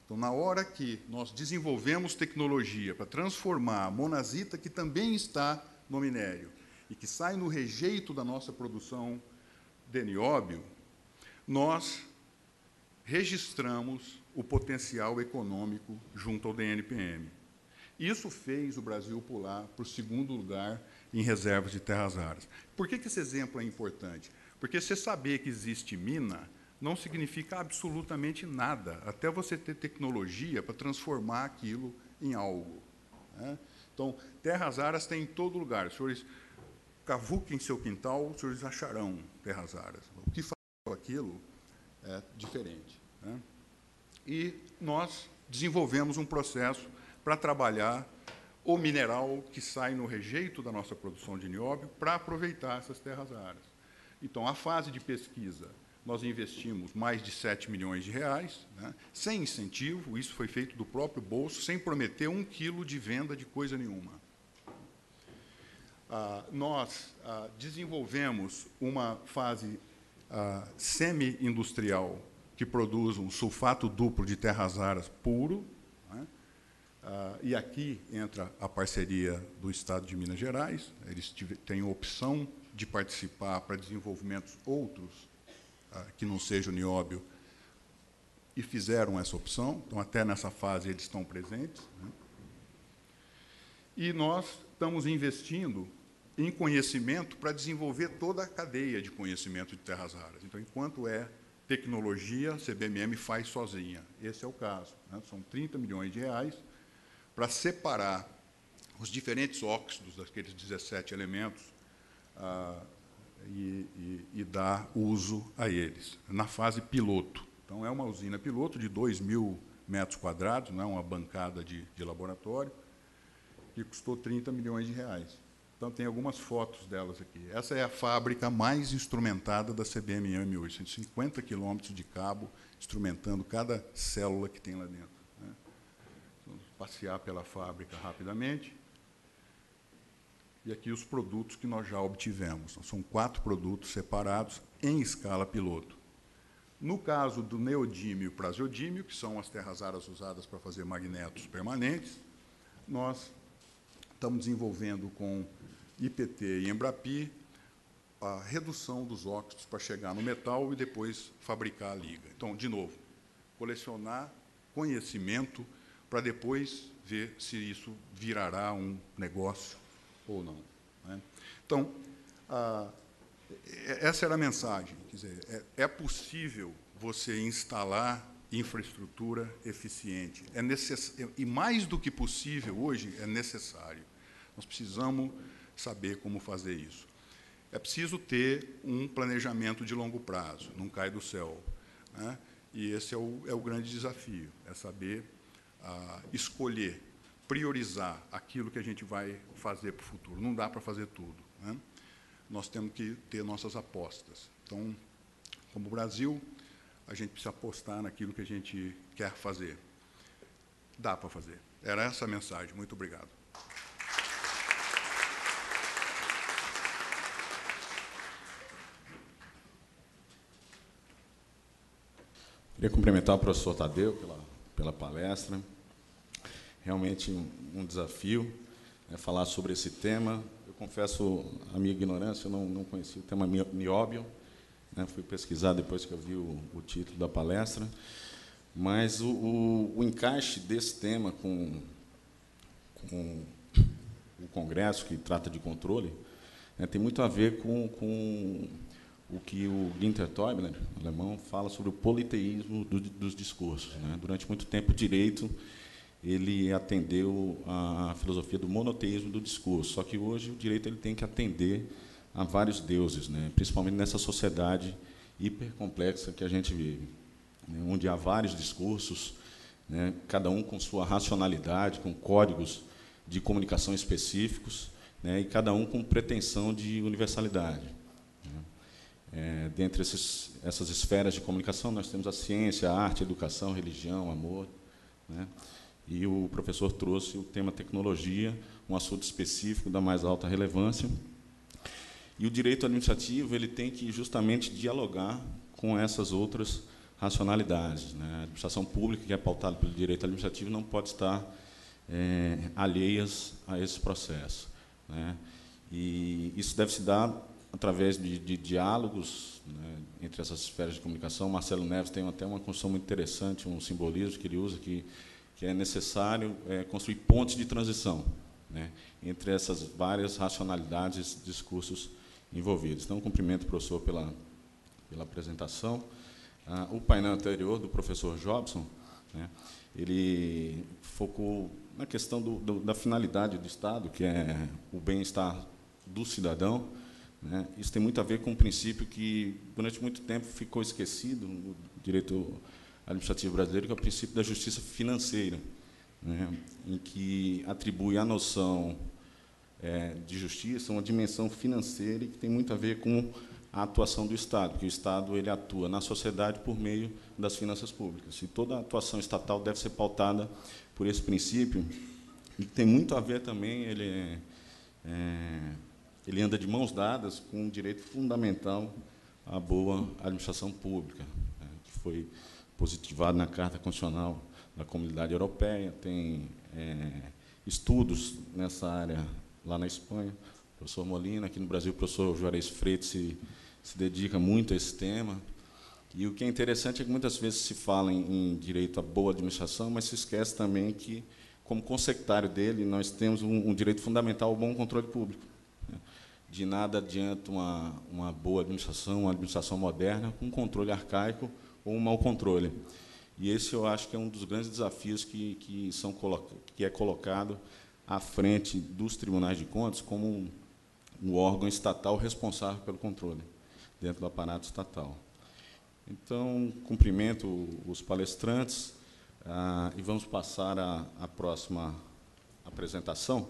S4: Então, na hora que nós desenvolvemos tecnologia para transformar a monazita, que também está no minério, e que sai no rejeito da nossa produção de nióbio, nós registramos o potencial econômico junto ao DNPM. Isso fez o Brasil pular para o 2º lugar em reservas de terras raras. Por que esse exemplo é importante? Porque você saber que existe mina não significa absolutamente nada, até você ter tecnologia para transformar aquilo em algo, né? Então, terras raras tem em todo lugar. Os senhores cavuquem seu quintal, os senhores acharão terras raras. O que faz aquilo é diferente, né? E nós desenvolvemos um processo para trabalhar o mineral que sai no rejeito da nossa produção de nióbio para aproveitar essas terras raras. Então, a fase de pesquisa, nós investimos mais de 7 milhões de reais, né, sem incentivo, isso foi feito do próprio bolso, sem prometer 1 quilo de venda de coisa nenhuma. Nós desenvolvemos uma fase semi-industrial que produz um sulfato duplo de terras raras puro, né, e aqui entra a parceria do Estado de Minas Gerais, eles têm a opção de participar para desenvolvimentos outros que não seja o nióbio, e fizeram essa opção, então até nessa fase eles estão presentes, né? E nós estamos investindo em conhecimento para desenvolver toda a cadeia de conhecimento de terras raras. Então, enquanto é tecnologia, a CBMM faz sozinha. Esse é o caso, né? São 30 milhões de reais para separar os diferentes óxidos daqueles 17 elementos e dar uso a eles, na fase piloto. Então, é uma usina piloto de 2.000 metros quadrados, não é uma bancada de laboratório, que custou 30 milhões de reais. Então, tem algumas fotos delas aqui. Essa é a fábrica mais instrumentada da CBMM hoje, 150 quilômetros de cabo, instrumentando cada célula que tem lá dentro, né? Vamos passear pela fábrica rapidamente. E aqui os produtos que nós já obtivemos. São 4 produtos separados em escala piloto. No caso do neodímio e praseodímio, que são as terras raras usadas para fazer magnetos permanentes, nós estamos desenvolvendo com IPT e Embrapi a redução dos óxidos para chegar no metal e depois fabricar a liga. Então, de novo, colecionar conhecimento para depois ver se isso virará um negócio ou não, né? Então, essa era a mensagem. Quer dizer, é possível você instalar infraestrutura eficiente. E mais do que possível, hoje, é necessário. Nós precisamos saber como fazer isso. É preciso ter um planejamento de longo prazo, não cai do céu, né? E esse é o grande desafio, é saber escolher, priorizar aquilo que a gente vai fazer para o futuro. Não dá para fazer tudo, né? Nós temos que ter nossas apostas. Então, como Brasil, a gente precisa apostar naquilo que a gente quer fazer. Dá para fazer. Era essa a mensagem. Muito obrigado.
S2: Queria cumprimentar o professor Tadeu pela palestra. Realmente um desafio falar sobre esse tema. Eu confesso a minha ignorância, eu não conhecia o tema nióbio, né? Fui pesquisar depois que eu vi o título da palestra, mas o encaixe desse tema com o Congresso, que trata de controle, né, tem muito a ver com o que o Günther Teuber, alemão, fala sobre o politeísmo dos discursos, né? Durante muito tempo, o direito ele atendeu à filosofia do monoteísmo do discurso, só que hoje o direito ele tem que atender a vários deuses, né? Principalmente nessa sociedade hipercomplexa que a gente vive, né? Onde há vários discursos, né? Cada um com sua racionalidade, com códigos de comunicação específicos, né? E cada um com pretensão de universalidade. Dentre essas esferas de comunicação, nós temos a ciência, a arte, a educação, a religião, o amor, né? E o professor trouxe o tema tecnologia, um assunto específico da mais alta relevância. E o direito administrativo ele tem que justamente dialogar com essas outras racionalidades, né? A administração pública, que é pautada pelo direito administrativo, não pode estar alheias a esse processo, né? E isso deve se dar através de diálogos, né, entre essas esferas de comunicação. Marcelo Neves tem até uma construção muito interessante, um simbolismo que ele usa, que é necessário construir pontes de transição, né, entre essas várias racionalidades e discursos envolvidos. Então, cumprimento o professor pela apresentação. O painel anterior, do professor Jobson, né, ele focou na questão da finalidade do Estado, que é o bem-estar do cidadão, né? Isso tem muito a ver com um princípio que, durante muito tempo, ficou esquecido no direito administrativo brasileiro, que é o princípio da justiça financeira, né? Em que atribui a noção de justiça uma dimensão financeira e que tem muito a ver com a atuação do Estado, porque o Estado ele atua na sociedade por meio das finanças públicas. E toda a atuação estatal deve ser pautada por esse princípio, e tem muito a ver também, ele anda de mãos dadas com um direito fundamental à boa administração pública, né, que foi positivado na Carta Constitucional da Comunidade Europeia. Tem estudos nessa área lá na Espanha, o professor Molina, aqui no Brasil o professor Juarez Freitas se dedica muito a esse tema. E o que é interessante é que muitas vezes se fala em direito à boa administração, mas se esquece também que, como consectário dele, nós temos um direito fundamental ao bom controle público. De nada adianta uma boa administração, uma administração moderna, com um controle arcaico ou um mau controle. E esse eu acho que é um dos grandes desafios que é colocado à frente dos tribunais de contas como um órgão estatal responsável pelo controle dentro do aparato estatal. Então, cumprimento os palestrantes e vamos passar à próxima apresentação,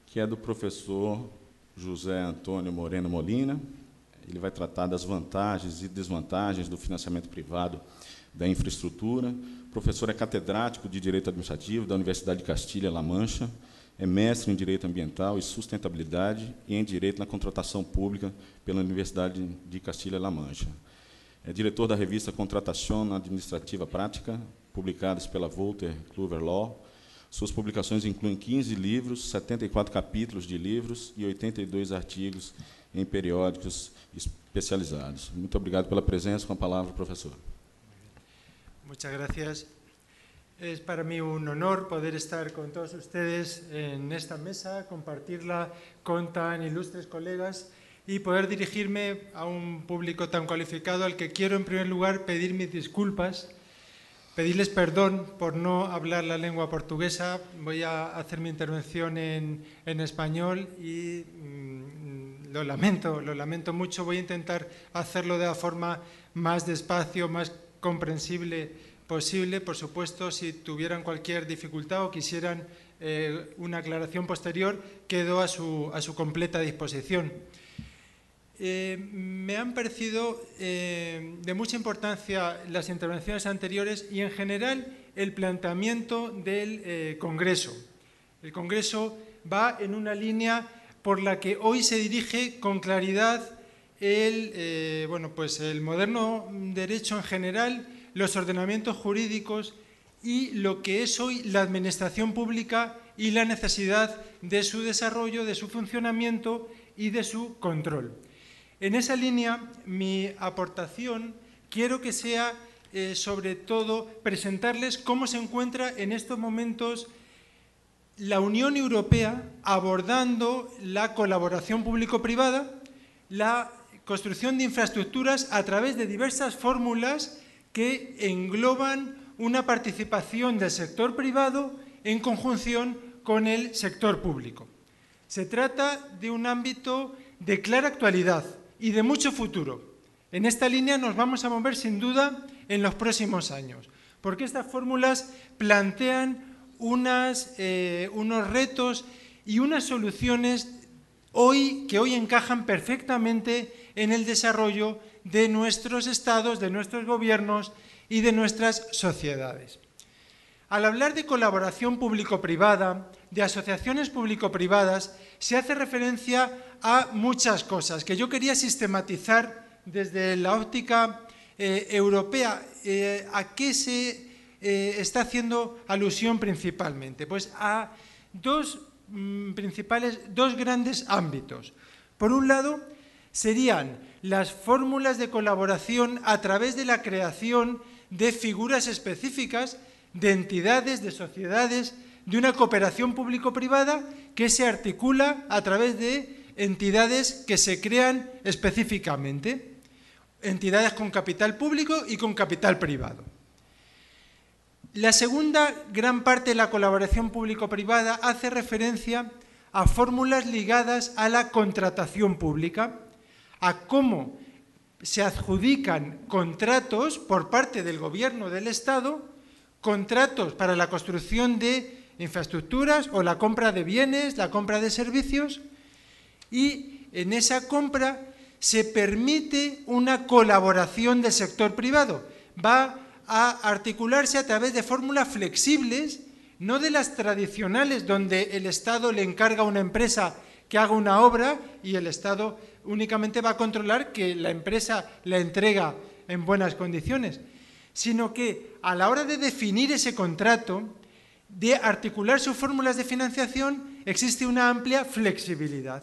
S2: que é do professor José Antônio Moreno Molina. Ele vai tratar das vantagens e desvantagens do financiamento privado da infraestrutura. O professor é catedrático de Direito Administrativo da Universidade de Castilha-La Mancha, é mestre em Direito Ambiental e Sustentabilidade e em Direito na Contratação Pública pela Universidade de Castilha-La Mancha. É diretor da revista Contratação Administrativa Prática, publicadas pela Wolter Kluwer Law. Suas publicações incluem 15 livros, 74 capítulos de livros e 82 artigos em periódicos especializados. Muito obrigado pela presença. Com a palavra, professor.
S5: Muchas gracias. Es para mí un honor poder estar con todos ustedes en esta mesa, compartirla con tan ilustres colegas y poder dirigirme a un público tan cualificado al que quiero, en primer lugar, pedir mis disculpas, pedirles perdón por no hablar la lengua portuguesa. Voy a hacer mi intervención en español y lo lamento mucho. Voy a intentar hacerlo de la forma más despacio, más comprensible posible. Por supuesto, si tuvieran cualquier dificultad o quisieran una aclaración posterior, quedo a su completa disposición. Me han parecido de mucha importancia las intervenciones anteriores y, en general, el planteamiento del Congreso. El Congreso va en una línea por la que hoy se dirige con claridad el moderno derecho en general, los ordenamientos jurídicos y lo que es hoy la administración pública y la necesidad de su desarrollo, de su funcionamiento y de su control. En esa línea, mi aportación quiero que sea, sobre todo, presentarles cómo se encuentra en estos momentos la Unión Europea abordando la colaboración público-privada, la construcción de infraestructuras a través de diversas fórmulas que engloban una participación del sector privado en conjunción con el sector público. Se trata de un ámbito de clara actualidad y de mucho futuro. En esta línea nos vamos a mover sin duda en los próximos años, porque estas fórmulas plantean unos retos y unas soluciones que hoy encajan perfectamente en el desarrollo de nuestros estados, de nuestros gobiernos y de nuestras sociedades. Al hablar de colaboración público-privada, de asociaciones público-privadas, se hace referencia a muchas cosas que yo quería sistematizar desde la óptica europea. ¿A qué se está haciendo alusión principalmente? Pues a dos grandes ámbitos. Por un lado, serían las fórmulas de colaboración a través de la creación de figuras específicas, de entidades, de sociedades, de una cooperación público-privada que se articula a través de entidades que se crean específicamente, entidades con capital público y con capital privado. La segunda gran parte de la colaboración público-privada hace referencia a fórmulas ligadas a la contratación pública, a cómo se adjudican contratos por parte del Gobierno del Estado, contratos para la construcción de infraestructuras o la compra de bienes, la compra de servicios, y en esa compra se permite una colaboración del sector privado. Va a articularse a través de fórmulas flexibles, no de las tradicionales donde el Estado le encarga a una empresa que haga una obra y el Estado únicamente va a controlar que la empresa la entrega en buenas condiciones, sino que a la hora de definir ese contrato, de articular sus fórmulas de financiación, existe una amplia flexibilidad.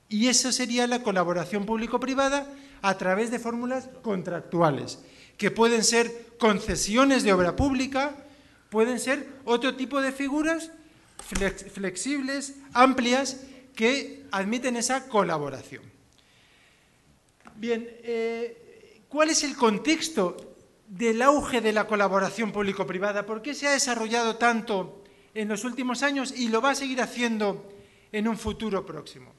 S5: Y eso sería la colaboración público-privada a través de fórmulas contractuales, que pueden ser concesiones de obra pública, pueden ser otro tipo de figuras flexibles, amplias, que admiten esa colaboración. Bien, ¿cuál es el contexto del auge de la colaboración público-privada? ¿Por qué se ha desarrollado tanto en los últimos años y lo va a seguir haciendo en un futuro próximo?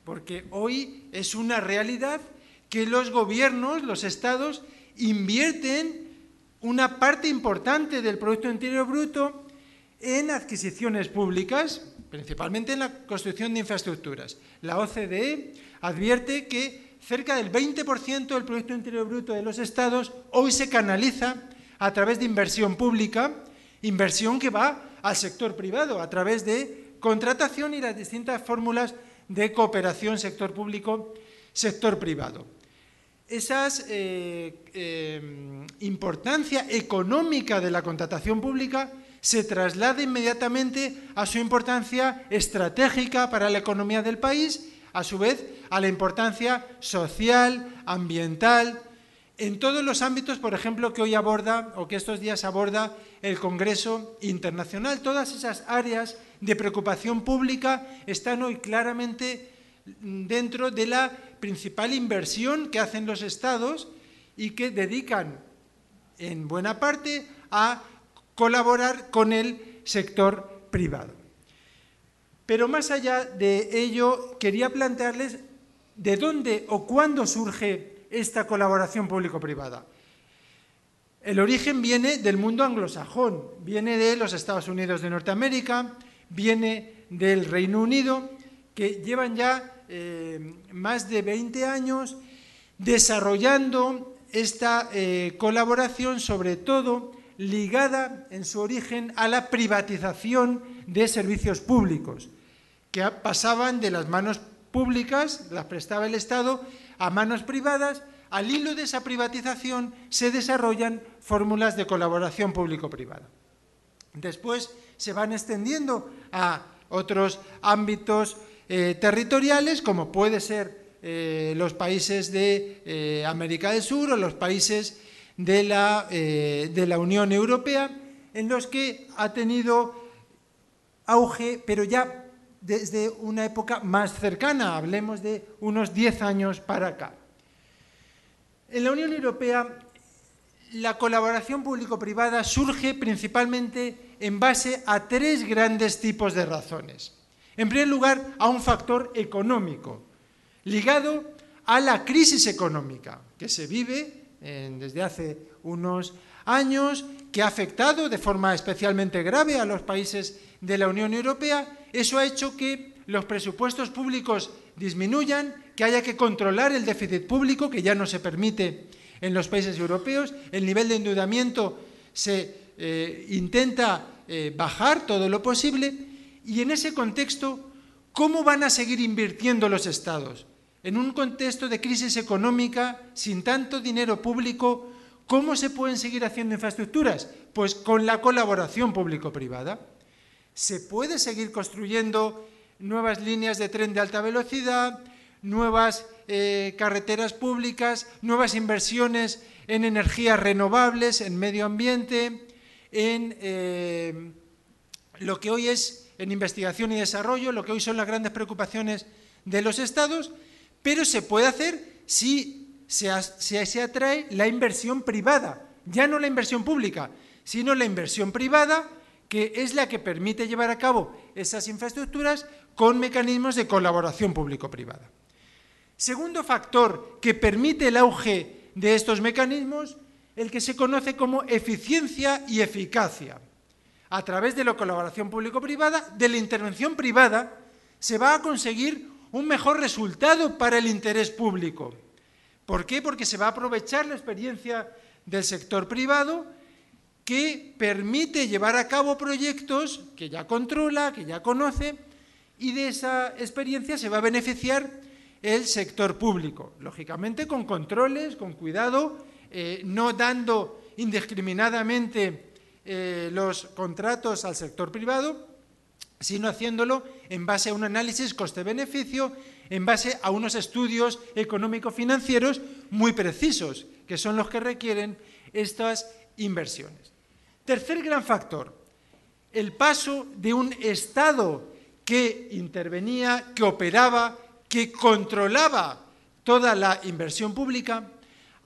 S5: Porque hoy es una realidad que los gobiernos, los estados, invierten una parte importante del Producto Interior Bruto en adquisiciones públicas, principalmente en la construcción de infraestructuras. La OCDE advierte que cerca del 20% del Producto Interior Bruto de los estados hoy se canaliza a través de inversión pública, inversión que va al sector privado a través de contratación y las distintas fórmulas de cooperación sector público, sector privado. Esa importancia económica de la contratación pública se traslada inmediatamente a su importancia estratégica para la economía del país, a su vez a la importancia social, ambiental, en todos los ámbitos, por ejemplo, que hoy aborda o que estos días aborda el Congreso Internacional. Todas esas áreas de preocupación pública están hoy claramente dentro de la principal inversión que hacen los estados y que dedican en buena parte a colaborar con el sector privado. Pero más allá de ello, quería plantearles de dónde o cuándo surge esta colaboración público-privada. El origen viene del mundo anglosajón, viene de los Estados Unidos de Norteamérica, viene del Reino Unido, que llevan ya más de 20 años desarrollando esta colaboración, sobre todo ligada en su origen a la privatización de servicios públicos, que pasaban de las manos públicas, las prestaba el Estado, a manos privadas. Al hilo de esa privatización se desarrollan fórmulas de colaboración público-privada. Después se van extendiendo a otros ámbitos territoriales, como puede ser los países de América del Sur o los países de la Unión Europea, en los que ha tenido auge, pero ya desde una época más cercana, hablemos de unos 10 años para acá. En la Unión Europea, la colaboración público-privada surge principalmente en base a 3 grandes tipos de razones. En primer lugar, a un factor económico, ligado a la crisis económica que se vive desde hace unos años, que ha afectado de forma especialmente grave a los países de la Unión Europea. Eso ha hecho que los presupuestos públicos disminuyan, que haya que controlar el déficit público, que ya no se permite en los países europeos. El nivel de endeudamiento se intenta bajar todo lo posible. Y en ese contexto, ¿cómo van a seguir invirtiendo los Estados? En un contexto de crisis económica, sin tanto dinero público, ¿cómo se pueden seguir haciendo infraestructuras? Pues con la colaboración público-privada. Se puede seguir construyendo nuevas líneas de tren de alta velocidad, nuevas carreteras públicas, nuevas inversiones en energías renovables, en medio ambiente, en lo que hoy es en investigación y desarrollo, lo que hoy son las grandes preocupaciones de los Estados, pero se puede hacer si se atrae la inversión privada, ya no la inversión pública, sino la inversión privada, que es la que permite llevar a cabo esas infraestructuras con mecanismos de colaboración público-privada. Segundo factor que permite el auge de estos mecanismos, el que se conoce como eficiencia y eficacia. A través de la colaboración público-privada, de la intervención privada, se va a conseguir un mejor resultado para el interés público. ¿Por qué? Porque se va a aprovechar la experiencia del sector privado, que permite llevar a cabo proyectos que ya controla, que ya conoce, y de esa experiencia se va a beneficiar el sector público. Lógicamente con controles, con cuidado, no dando indiscriminadamente los contratos al sector privado, sino haciéndolo en base a un análisis coste-beneficio, en base a unos estudios económico-financieros muy precisos, que son los que requieren estas inversiones. Tercer gran factor, el paso de un Estado que intervenía, que operaba, que controlaba toda la inversión pública,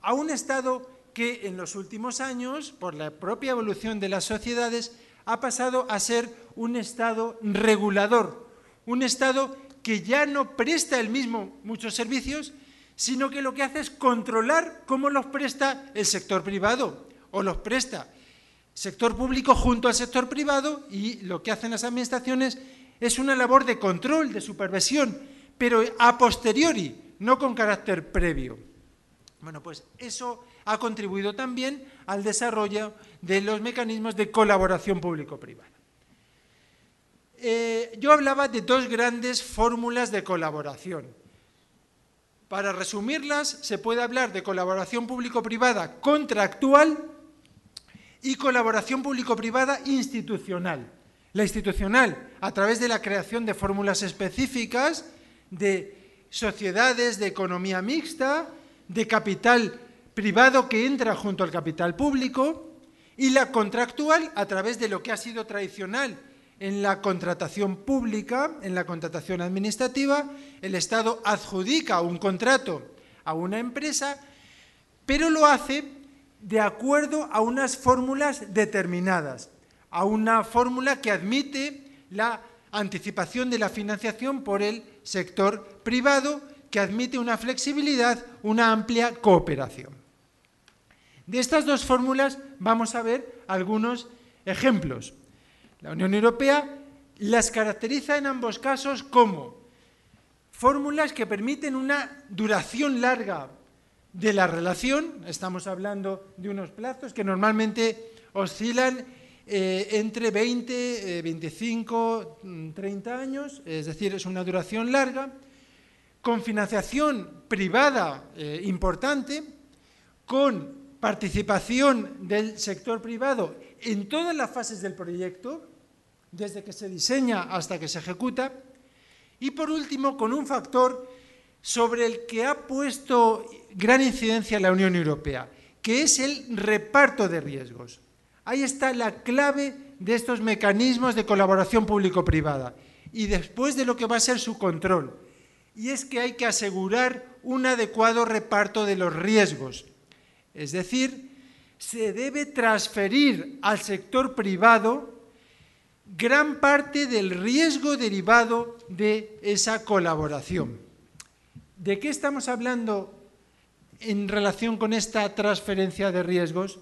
S5: a un Estado que en los últimos años, por la propia evolución de las sociedades, ha pasado a ser un Estado regulador, un Estado que ya no presta el mismo muchos servicios, sino que lo que hace es controlar cómo los presta el sector privado, o los presta sector público junto al sector privado, y lo que hacen las administraciones es una labor de control, de supervisión, pero a posteriori, no con carácter previo. Bueno, pues eso ha contribuido también al desarrollo de los mecanismos de colaboración público-privada. Yo hablaba de 2 grandes fórmulas de colaboración. Para resumirlas, se puede hablar de colaboración público-privada contractual y colaboración público-privada institucional. La institucional, a través de la creación de fórmulas específicas, de sociedades de economía mixta, de capital privado que entra junto al capital público, y la contractual, a través de lo que ha sido tradicional en la contratación pública, en la contratación administrativa. El Estado adjudica un contrato a una empresa, pero lo hace de acuerdo a unas fórmulas determinadas, a una fórmula que admite la anticipación de la financiación por el sector privado, que admite una flexibilidad, una amplia cooperación. De estas dos fórmulas vamos a ver algunos ejemplos. La Unión Europea las caracteriza en ambos casos como fórmulas que permiten una duración larga de la relación. Estamos hablando de unos plazos que normalmente oscilan entre 20, 25, 30 años, es decir, es una duración larga, con financiación privada importante, con participación del sector privado en todas las fases del proyecto, desde que se diseña hasta que se ejecuta, y por último, con un factor sobre el que ha puesto gran incidencia la Unión Europea, que es el reparto de riesgos. Ahí está la clave de estos mecanismos de colaboración público-privada y después de lo que va a ser su control. Y es que hay que asegurar un adecuado reparto de los riesgos. Es decir, se debe transferir al sector privado gran parte del riesgo derivado de esa colaboración. ¿De qué estamos hablando en relación con esta transferencia de riesgos?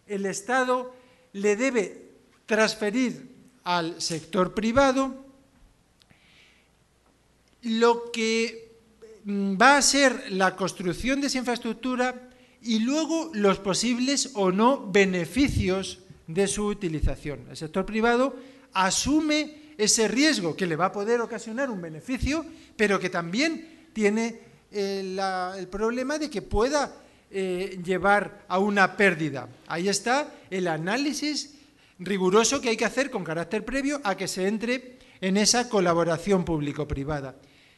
S5: El Estado le debe transferir al sector privado lo que va a ser la construcción de esa infraestructura y luego los posibles o no beneficios de su utilización. El sector privado asume ese riesgo que le va a poder ocasionar un beneficio, pero que también tiene el problema de que pueda llevar a una pérdida. Ahí está el análisis riguroso que hay que hacer con carácter previo a que se entre en esa colaboración público-privada.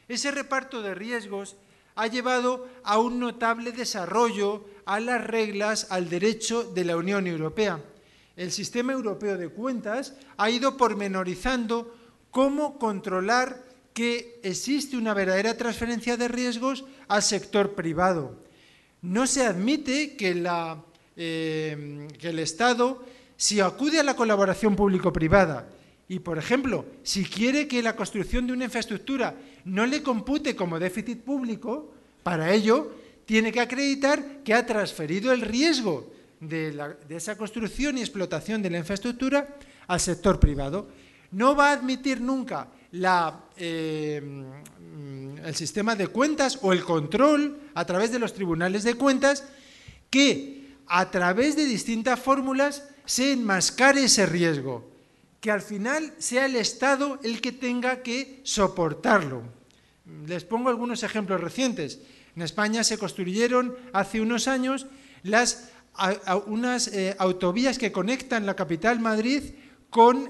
S5: Ese reparto de riesgos ha llevado a un notable desarrollo a las reglas, al derecho de la Unión Europea. El sistema europeo de cuentas ha ido pormenorizando cómo controlar que existe una verdadera transferencia de riesgos al sector privado. No se admite que el Estado, si acude a la colaboración público-privada y, por ejemplo, si quiere que la construcción de una infraestructura no le compute como déficit público, para ello tiene que acreditar que ha transferido el riesgo de esa construcción y explotación de la infraestructura al sector privado. No va a admitir nunca el sistema de cuentas o el control a través de los tribunales de cuentas que a través de distintas fórmulas se enmascare ese riesgo, que al final sea el Estado el que tenga que soportarlo. Les pongo algunos ejemplos recientes. En España se construyeron hace unos años unas autovías que conectan la capital Madrid con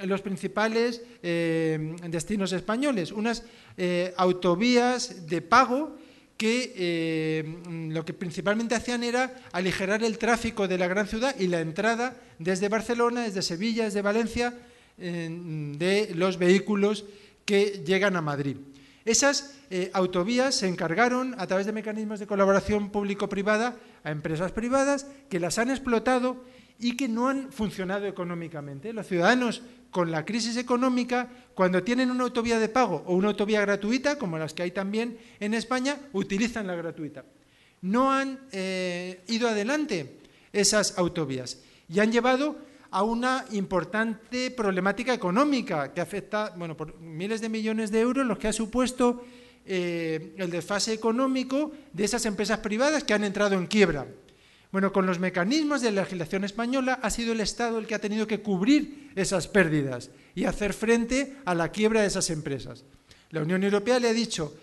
S5: los principales destinos españoles, unas autovías de pago que lo que principalmente hacían era aligerar el tráfico de la gran ciudad y la entrada desde Barcelona, desde Sevilla, desde Valencia, de los vehículos que llegan a Madrid. Esas autovías se encargaron a través de mecanismos de colaboración público-privada a empresas privadas que las han explotado y que no han funcionado económicamente. Los ciudadanos, con la crisis económica, cuando tienen una autovía de pago o una autovía gratuita, como las que hay también en España, utilizan la gratuita. No han ido adelante esas autovías y han llevado a una importante problemática económica que afecta, por miles de millones de euros, los que ha supuesto el desfase económico de esas empresas privadas que han entrado en quiebra. Bueno, con los mecanismos de la legislación española ha sido el Estado el que ha tenido que cubrir esas pérdidas y hacer frente a la quiebra de esas empresas. La Unión Europea le ha dicho,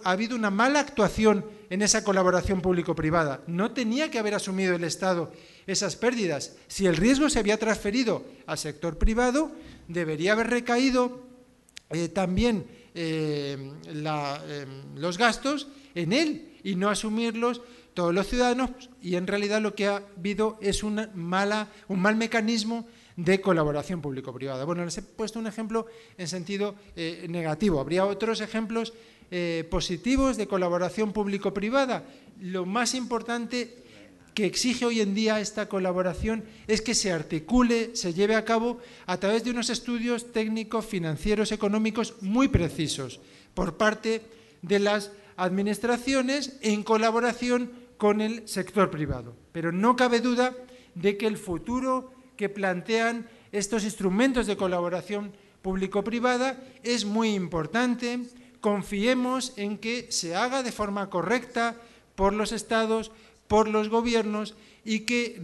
S5: ha habido una mala actuación en esa colaboración público-privada. No tenía que haber asumido el Estado esas pérdidas. Si el riesgo se había transferido al sector privado, debería haber recaído también los gastos en él y no asumirlos todos los ciudadanos, y en realidad lo que ha habido es un mal mecanismo de colaboración público-privada. Bueno, les he puesto un ejemplo en sentido negativo. Habría otros ejemplos positivos de colaboración público-privada. Lo más importante que exige hoy en día esta colaboración es que se articule, se lleve a cabo a través de unos estudios técnicos, financieros, económicos muy precisos por parte de las administraciones en colaboración con el sector privado. Pero no cabe duda de que el futuro que plantean estos instrumentos de colaboración público-privada es muy importante. Confiemos en que se haga de forma correcta por los estados, por los gobiernos y que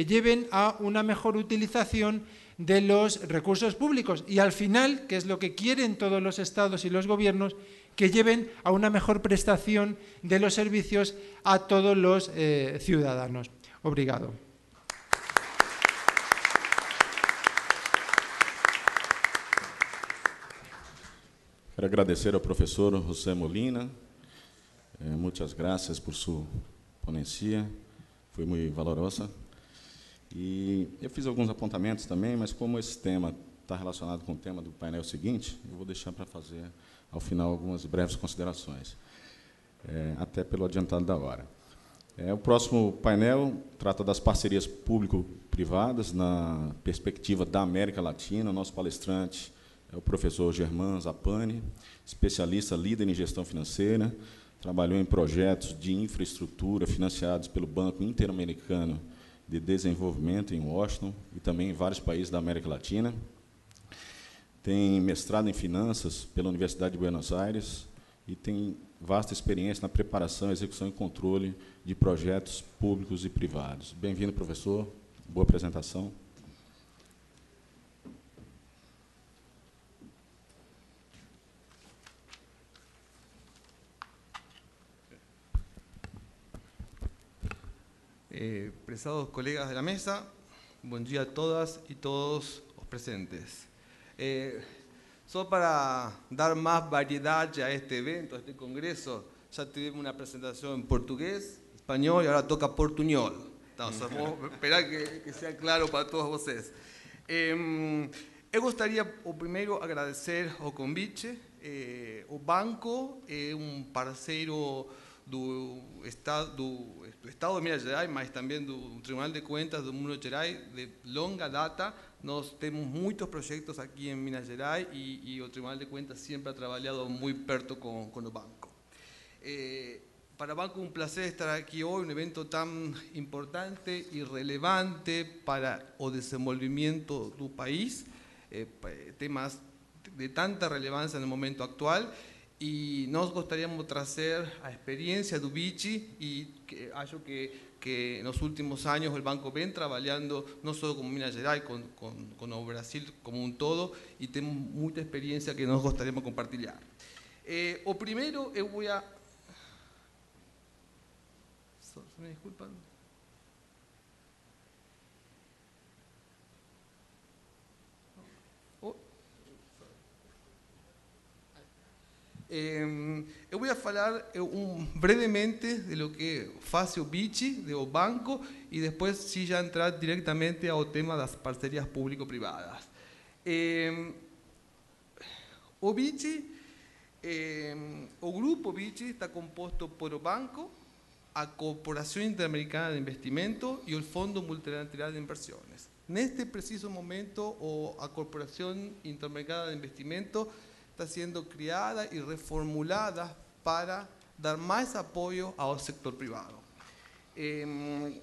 S5: lleven a una mejor utilización de los recursos públicos y al final, que es lo que quieren todos los estados y los gobiernos, que lleven a una mejor prestación de los servicios a todos los ciudadanos. Obrigado.
S2: Quero agradecer ao professor José Molina. Muitas graças por sua ponencia, foi muito valorosa. E eu fiz alguns apontamentos também, mas como esse tema está relacionado com o tema do painel seguinte, eu vou deixar para fazer, ao final, algumas breves considerações, até pelo adiantado da hora. O próximo painel trata das parcerias público-privadas na perspectiva da América Latina. O nosso palestrante é o professor Germán Zappani, especialista líder em gestão financeira, trabalhou em projetos de infraestrutura financiados pelo Banco Interamericano de Desenvolvimento em Washington e também em vários países da América Latina. Tem mestrado em finanças pela Universidade de Buenos Aires e tem vasta experiência na preparação, execução e controle de projetos públicos e privados. Bem-vindo, professor. Boa apresentação.
S6: Prezados colegas de la mesa, buen día a todas y todos los presentes. Solo para dar más variedad a este evento, a este congreso, ya tuvimos una presentación en portugués, español y ahora toca portuñol. Entonces, vamos a esperar que sea claro para todos ustedes. Eu gostaria, primeiro, agradecer ao convite. O banco é parceiro do Estado de Minas Gerais, mas também do Tribunal de Contas do Minas Gerais, de longa data. Nós temos muitos projetos aqui em Minas Gerais e o Tribunal de Contas sempre ha trabalhado muito perto com o banco. Para o banco é um prazer estar aqui hoje, um evento tão importante e relevante para o desenvolvimento do país, temas de tanta relevância no momento atual. E nós gostaríamos trazer a experiência do BICI e acho que nos últimos anos o banco vem trabalhando não só com Minas Gerais, com o Brasil como um todo, e temos muita experiência que nós gostaríamos de compartilhar. O primeiro, eu vou a... Me desculpan. Eu vou falar brevemente de lo que faz o BICI, do banco, e depois sim já entrar diretamente ao tema das parcerias público-privadas. O BICI, o grupo BICI está composto por o banco, a Corporação Interamericana de Investimento e o Fundo Multilateral de Inversiones. Neste preciso momento, a Corporação Interamericana de Investimento está siendo criada y reformulada para dar más apoyo al sector privado. El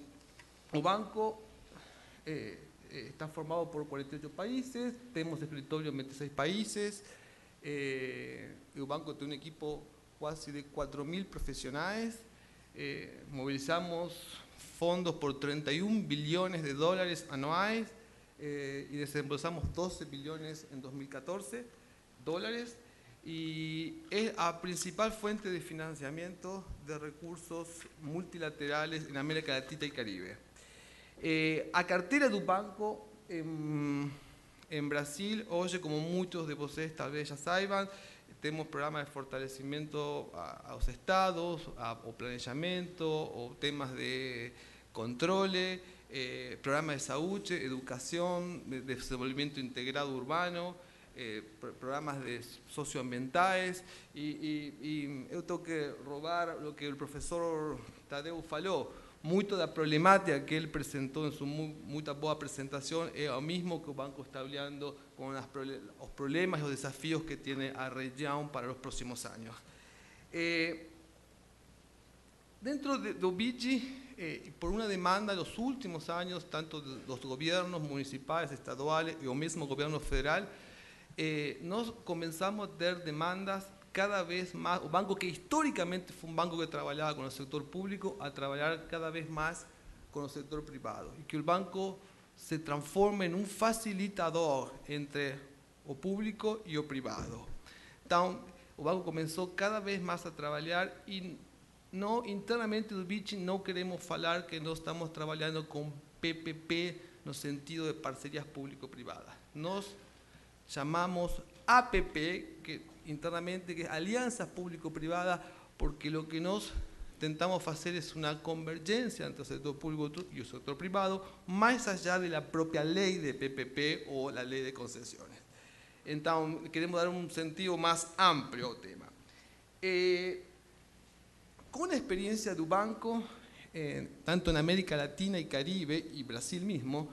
S6: banco está formado por 48 países, tenemos escritorio en 26 países, el banco tiene un equipo casi de 4.000 profesionales, movilizamos fondos por 31 billones de dólares anuales y desembolsamos 12 billones en 2014. Y es la principal fuente de financiamiento de recursos multilaterales en América Latina y Caribe. A cartera do banco en Brasil, hoy, como muchos de ustedes tal vez ya saben, tenemos programas de fortalecimiento a los estados, o planeamiento, o temas de controle, programas de salud, educación, de desenvolvimiento integrado urbano, programas socioambientales, e eu tenho que roubar o que o professor Tadeu falou. Muito da problemática que ele apresentou em sua muito boa apresentação é o mesmo que o banco está olhando com os problemas e os desafios que tem a região para os próximos anos. Dentro do BID, por uma demanda dos últimos anos, tanto dos governos municipais, estaduais e o mesmo governo federal, nós começamos a ter demandas cada vez más, o banco que históricamente fue un banco que trabajaba con el sector público, a trabajar cada vez más con el sector privado, y que el banco se transforme en un facilitador entre o público y o privado. Entonces, el banco comenzó cada vez más a trabajar, y no, internamente do BID no queremos falar que no estamos trabajando con PPP no sentido de parcerias público-privadas. Nos llamamos APP, que internamente, que es alianzas público-privadas, porque lo que nos intentamos hacer es una convergencia entre el sector público y el sector privado, más allá de la propia ley de PPP o la ley de concesiones. Entonces, queremos dar un sentido más amplio al tema. Con la experiencia del banco, tanto en América Latina y Caribe, y Brasil mismo,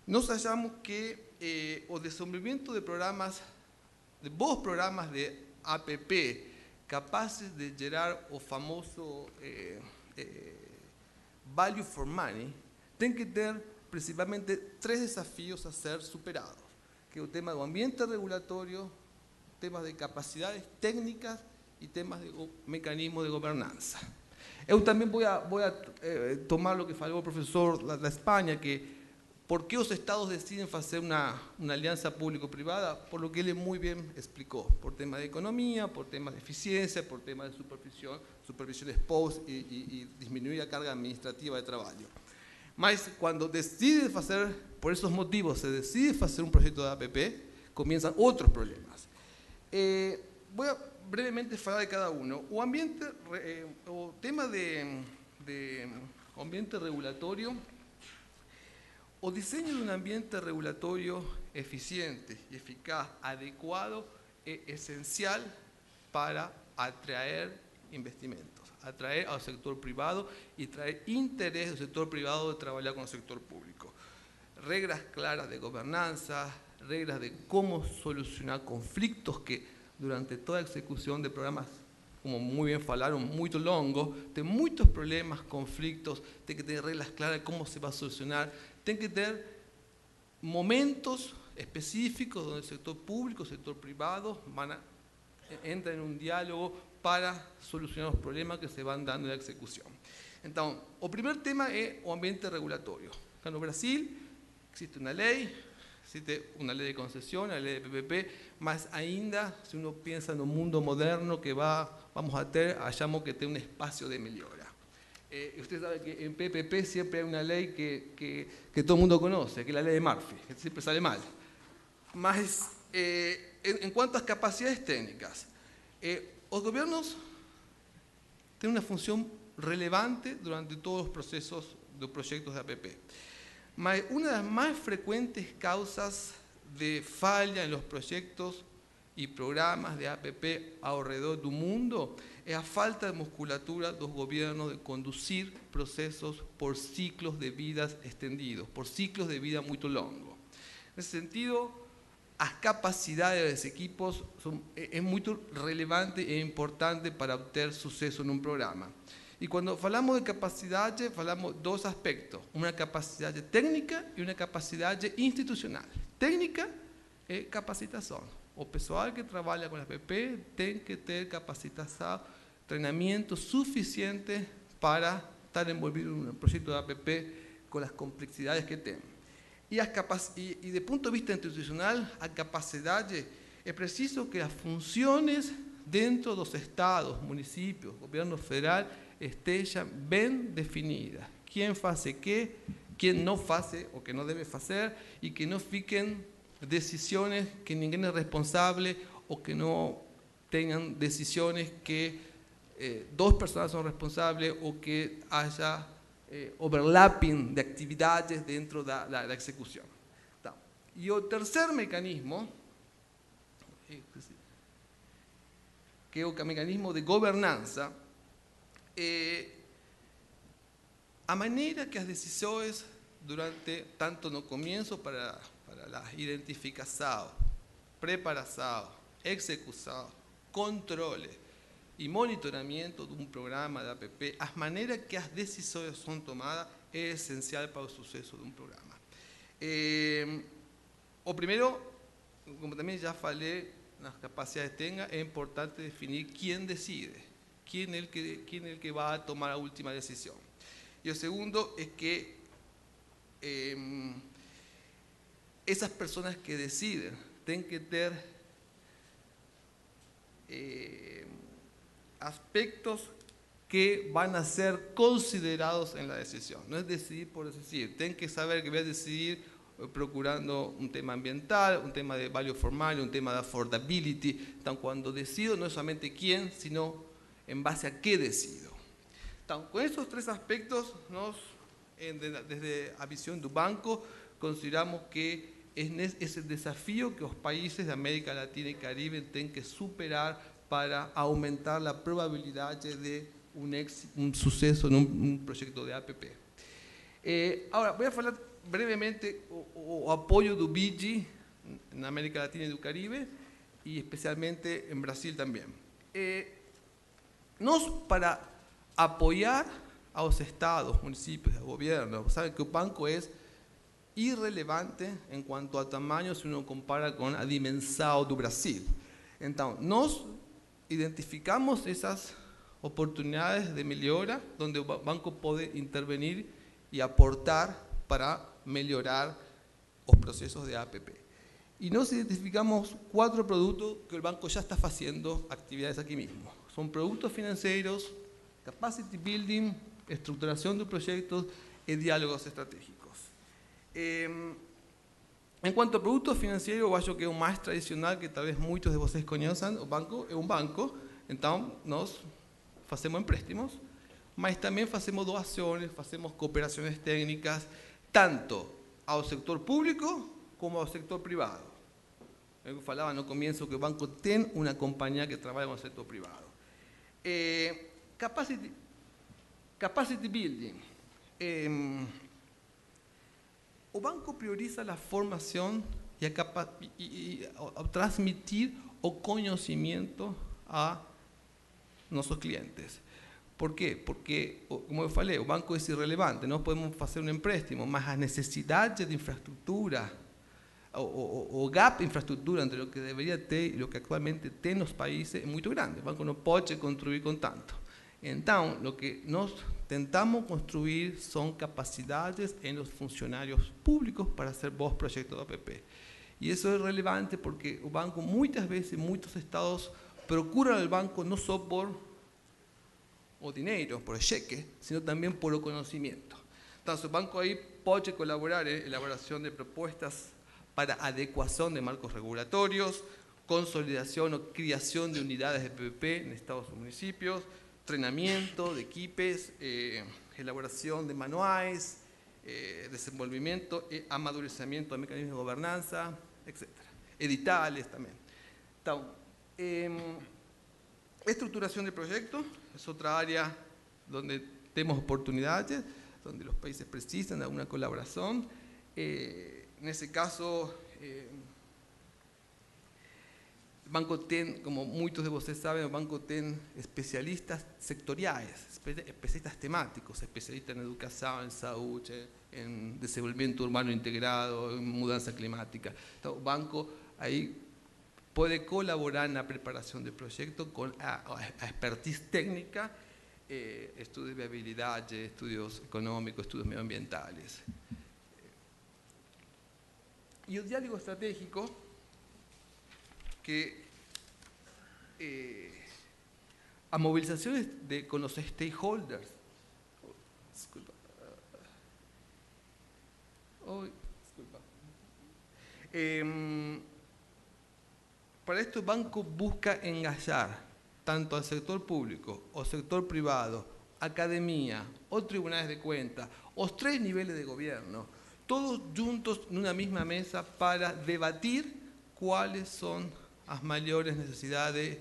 S6: nos hallamos que el desenvolvimiento de programas, de vos programas de APP capaces de gerar o famoso value for money, tienen que tener principalmente 3 desafíos a ser superados, que es el tema del ambiente regulatorio, temas de capacidades técnicas y temas de mecanismos de gobernanza. Yo también voy a tomar lo que faló el profesor de España, que ¿por qué los estados deciden hacer una alianza público-privada? Por lo que él muy bien explicó, por temas de economía, por temas de eficiencia, por temas de supervisión ex post y disminuir la carga administrativa de trabajo. Mas cuando deciden hacer, por esos motivos, se decide hacer un proyecto de APP, comienzan otros problemas. Voy a brevemente hablar de cada uno. O tema de ambiente regulatorio. O diseño de un ambiente regulatorio eficiente y eficaz, adecuado, es esencial para atraer investimentos, atraer al sector privado y traer interés del sector privado de trabajar con el sector público. Reglas claras de gobernanza, reglas de cómo solucionar conflictos que durante toda la ejecución de programas, como muy bien falaron, muy longos, de muchos problemas, conflictos, tiene que tener reglas claras de cómo se va a solucionar. Tienen que tener momentos específicos donde el sector público y el sector privado entran en un diálogo para solucionar los problemas que se van dando en la ejecución. Entonces, el primer tema es el ambiente regulatorio. Acá en Brasil existe una ley de concesión, la ley de PPP, más ainda, si uno piensa en un mundo moderno que vamos a tener, hallamos que tiene un espacio de mejora. Usted sabe que en PPP siempre hay una ley que todo el mundo conoce, que es la ley de Murphy, que siempre sale mal. Más en cuanto a capacidades técnicas, los gobiernos tienen una función relevante durante todos los procesos de proyectos de APP. Mas una de las más frecuentes causas de falla en los proyectos y programas de APP alrededor del mundo es la falta de musculatura de los gobiernos de conducir procesos por ciclos de vidas extendidos, por ciclos de vida muy longos. En ese sentido, las capacidades de los equipos es muy relevante e importante para obtener suceso en un programa. Y cuando hablamos de capacidad, hablamos de 2 aspectos, una capacidad técnica y una capacidad institucional. Técnica es capacitación. O pessoal que trabaja con la APP tiene que tener capacitación, entrenamiento suficiente para estar envolvido en un proyecto de APP con las complejidades que tiene. Y desde el punto de vista institucional, la capacidad es preciso que las funciones dentro de los estados, municipios, gobierno federal, estén bien definidas. Quién hace qué, quién no hace o que no debe hacer, y que no fiquen decisiones que ninguém es responsable, o que no tengan decisiones que 2 personas son responsables, o que haya overlapping de actividades dentro de la ejecución. Y el tercer mecanismo que é o mecanismo de governança, a maneira que as decisões, durante tanto no começo para a identificação, preparação, execução, controle e monitoramento de um programa da APP, as maneiras que as decisões são tomadas é essencial para o sucesso de um programa. O primeiro, como também já falei, nas capacidades tenga, é importante definir quem decide, quem é o que vai tomar a última decisão. E o segundo é que essas pessoas que decidem têm que ter aspectos que van a ser considerados en la decisión. No es decidir por decidir. Tienen que saber que voy a decidir procurando un tema ambiental, un tema de value for money, un tema de affordability. Entonces, cuando decido, no es solamente quién, sino en base a qué decido. Entonces, con esos tres aspectos, desde la visión del banco, consideramos que es el desafío que los países de América Latina y Caribe tienen que superar para aumentar la probabilidad de un suceso en un proyecto de APP. Ahora, voy a hablar brevemente o apoyo do BIGI en América Latina y del Caribe, y especialmente en Brasil también. Para apoyar a los estados, municipios, gobiernos, saben que el banco es irrelevante en cuanto a tamaño si uno compara con la dimensión do Brasil. Entonces, nos identificamos esas oportunidades de mejora donde el banco puede intervenir y aportar para mejorar los procesos de APP. Y nos identificamos 4 productos que el banco ya está haciendo actividades aquí mismo. Son productos financieros, capacity building, estructuración de proyectos y diálogos estratégicos. En cuanto a productos financieros, yo creo que es un más tradicional que tal vez muchos de ustedes conozcan. El banco es un banco, entonces nos hacemos empréstamos, mas también hacemos donaciones, hacemos cooperaciones técnicas, tanto al sector público como al sector privado. Yo falaba no comienzo que el banco tiene una compañía que trabaja con el sector privado. Capacity building. El banco prioriza la formación y a transmitir o conocimiento a nuestros clientes. ¿Por qué? Porque, como yo falei, el banco es irrelevante, no podemos hacer un empréstimo, mas las necesidades de infraestructura o gap de infraestructura entre lo que debería tener y lo que actualmente tienen los países es muy grande. El banco no puede construir con tanto. Entonces, lo que nos tentamos construir son capacidades en los funcionarios públicos para hacer buenos proyectos de APP. Y eso es relevante porque el banco muchas veces, muchos estados procuran al banco no solo por o dinero, por el cheque, sino también por el conocimiento. Entonces, el banco ahí puede colaborar en elaboración de propuestas para adecuación de marcos regulatorios, consolidación o creación de unidades de PPP en estados o municipios, entrenamiento de equipos, elaboración de manuales, desenvolvimiento y amadurecimiento de mecanismos de gobernanza, etc. Editales también. Entonces, estructuración de proyectos es otra área donde tenemos oportunidades, donde los países precisan de alguna colaboración. En ese caso, el banco tiene, como muchos de ustedes saben, el banco tiene especialistas sectoriales, especialistas temáticos, especialistas en educación, en salud, en desenvolvimiento urbano integrado, en mudanza climática. Entonces, el banco ahí puede colaborar en la preparación de proyectos con expertise técnica, estudios de viabilidad, estudios económicos, estudios medioambientales. Y el diálogo estratégico, que a movilizaciones con los stakeholders. Disculpa. Para esto el banco busca engañar tanto al sector público o sector privado, academia o tribunales de cuentas, o 3 niveles de gobierno, todos juntos en una misma mesa para debatir cuáles son as maiores necessidades,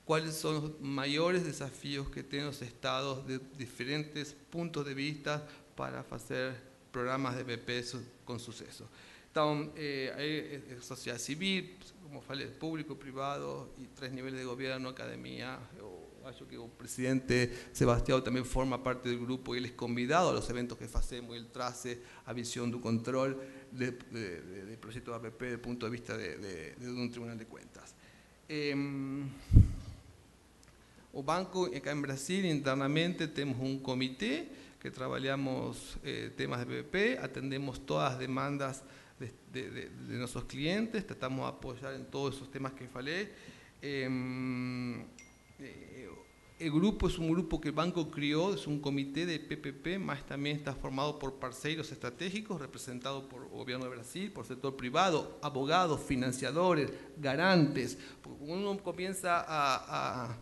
S6: quais são os maiores desafios que têm os estados de diferentes pontos de vista para fazer programas de EPP com sucesso. Então, a sociedade civil, como falei, público, privado e 3 níveis de governo, academia. Eu acho que o presidente Sebastião também forma parte do grupo e ele é convidado aos eventos que fazemos, ele traz a visão do controle do projeto da APP do ponto de vista de um tribunal de contas. O banco, acá em Brasil, internamente temos um comitê que trabalhamos temas de PPP, atendemos todas as demandas de nossos clientes, tratamos de apoiar em todos os temas que falei. El grupo es un grupo que el banco crió, es un comité de PPP, mas también está formado por parceiros estratégicos, representados por el gobierno de Brasil, por el sector privado, abogados, financiadores, garantes. Porque cuando uno comienza a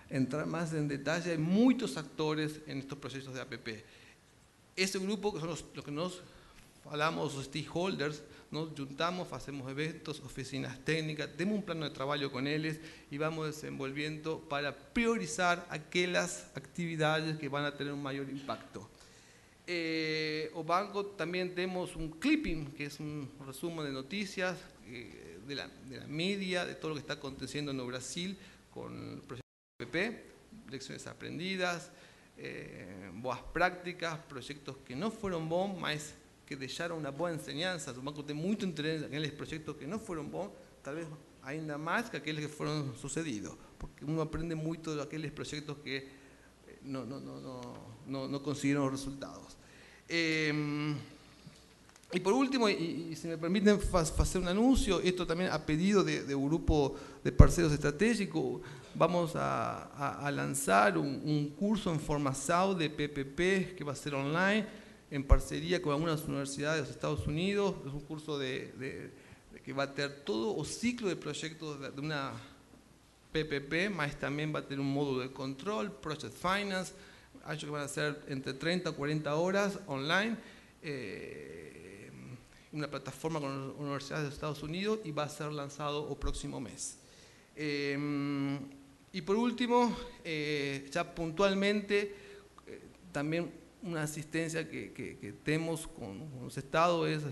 S6: entrar más en detalle, hay muchos actores en estos procesos de APP. Ese grupo, que son los que nos hablamos, los stakeholders, nos juntamos, hacemos eventos, oficinas técnicas, tenemos un plano de trabajo con ellos y vamos desenvolviendo para priorizar aquellas actividades que van a tener un mayor impacto. O banco también tenemos un clipping, que es un resumen de noticias de la media, de todo lo que está aconteciendo en Brasil con el proyecto PP, lecciones aprendidas, boas prácticas, proyectos que no fueron bons, mas que deixaram uma boa enseñanza. O banco tem muito interesse naqueles projetos que não foram bons, talvez ainda mais que aqueles que foram sucedidos, porque uno aprende muito daqueles projetos que não conseguiram resultados. E por último, e se me permitem fazer um anúncio, isto também a pedido de um grupo de parceiros estratégicos, vamos a lançar um curso em formação de PPP que vai ser online, en parcería con algunas universidades de los Estados Unidos. Es un curso que va a tener todo el ciclo de proyectos de una PPP, más también va a tener un módulo de control, Project Finance, acho que van a ser entre 30 o 40 horas online, una plataforma con universidades de los Estados Unidos y va a ser lanzado el próximo mes. Y por último, ya puntualmente, también una asistencia que tenemos con los estados es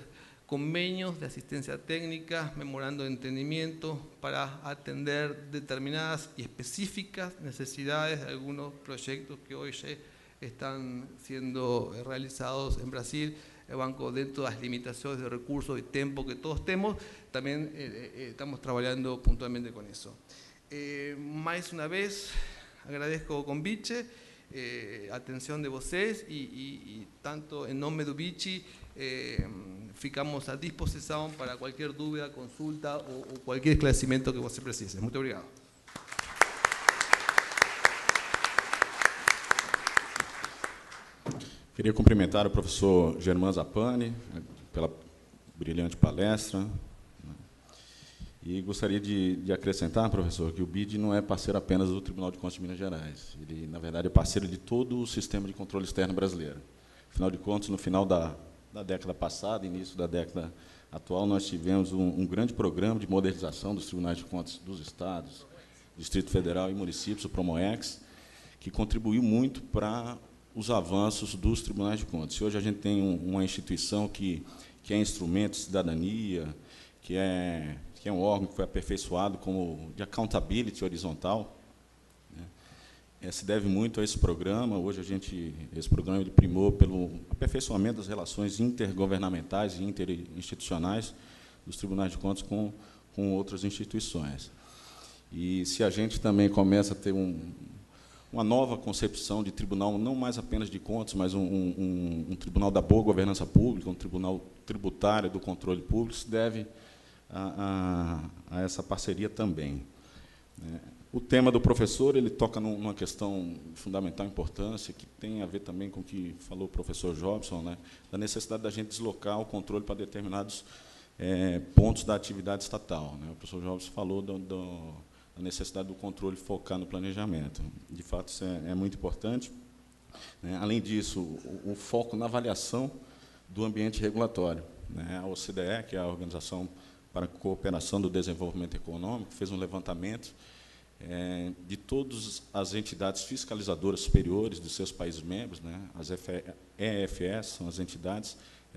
S6: convenios de asistencia técnica, memorando de entendimiento para atender determinadas y específicas necesidades de algunos proyectos que hoy ya están siendo realizados en Brasil. El banco, dentro de las limitaciones de recursos y tiempo que todos tenemos, también estamos trabajando puntualmente con eso. Más una vez, agradezco o convite, atención de vocês y tanto en nombre de Vichy ficamos a disposición para cualquier duda, consulta o cualquier esclarecimiento que você precise. Muito obrigado.
S2: Queria cumprimentar o professor Germán Zappani pela brilhante palestra. E gostaria de acrescentar, professor, que o BID não é parceiro apenas do Tribunal de Contas de Minas Gerais. Ele, na verdade, é parceiro de todo o sistema de controle externo brasileiro. Afinal de contas, no final da década passada, início da década atual, nós tivemos um grande programa de modernização dos tribunais de contas dos estados, Distrito Federal e municípios, o Promoex, que contribuiu muito para os avanços dos tribunais de contas. E hoje a gente tem uma instituição que é instrumento de cidadania, que é um órgão que foi aperfeiçoado como de accountability horizontal, né? Se deve muito a esse programa. Hoje esse programa ele primou pelo aperfeiçoamento das relações intergovernamentais e interinstitucionais dos tribunais de contas com outras instituições. E se a gente também começa a ter uma nova concepção de tribunal, não mais apenas de contas, mas um tribunal da boa governança pública, um tribunal tributário do controle público, se deve a essa parceria também. O tema do professor ele toca numa questão de fundamental importância, que tem a ver também com o que falou o professor Jobson, né, da necessidade da gente deslocar o controle para determinados pontos da atividade estatal. Né. O professor Jobson falou da necessidade do controle focar no planejamento. De fato, isso é muito importante. Né. Além disso, o foco na avaliação do ambiente regulatório. Né. A OCDE, que é a Organização para a Cooperação do Desenvolvimento Econômico, fez um levantamento de todas as entidades fiscalizadoras superiores dos seus países membros, né? As EFS são as entidades,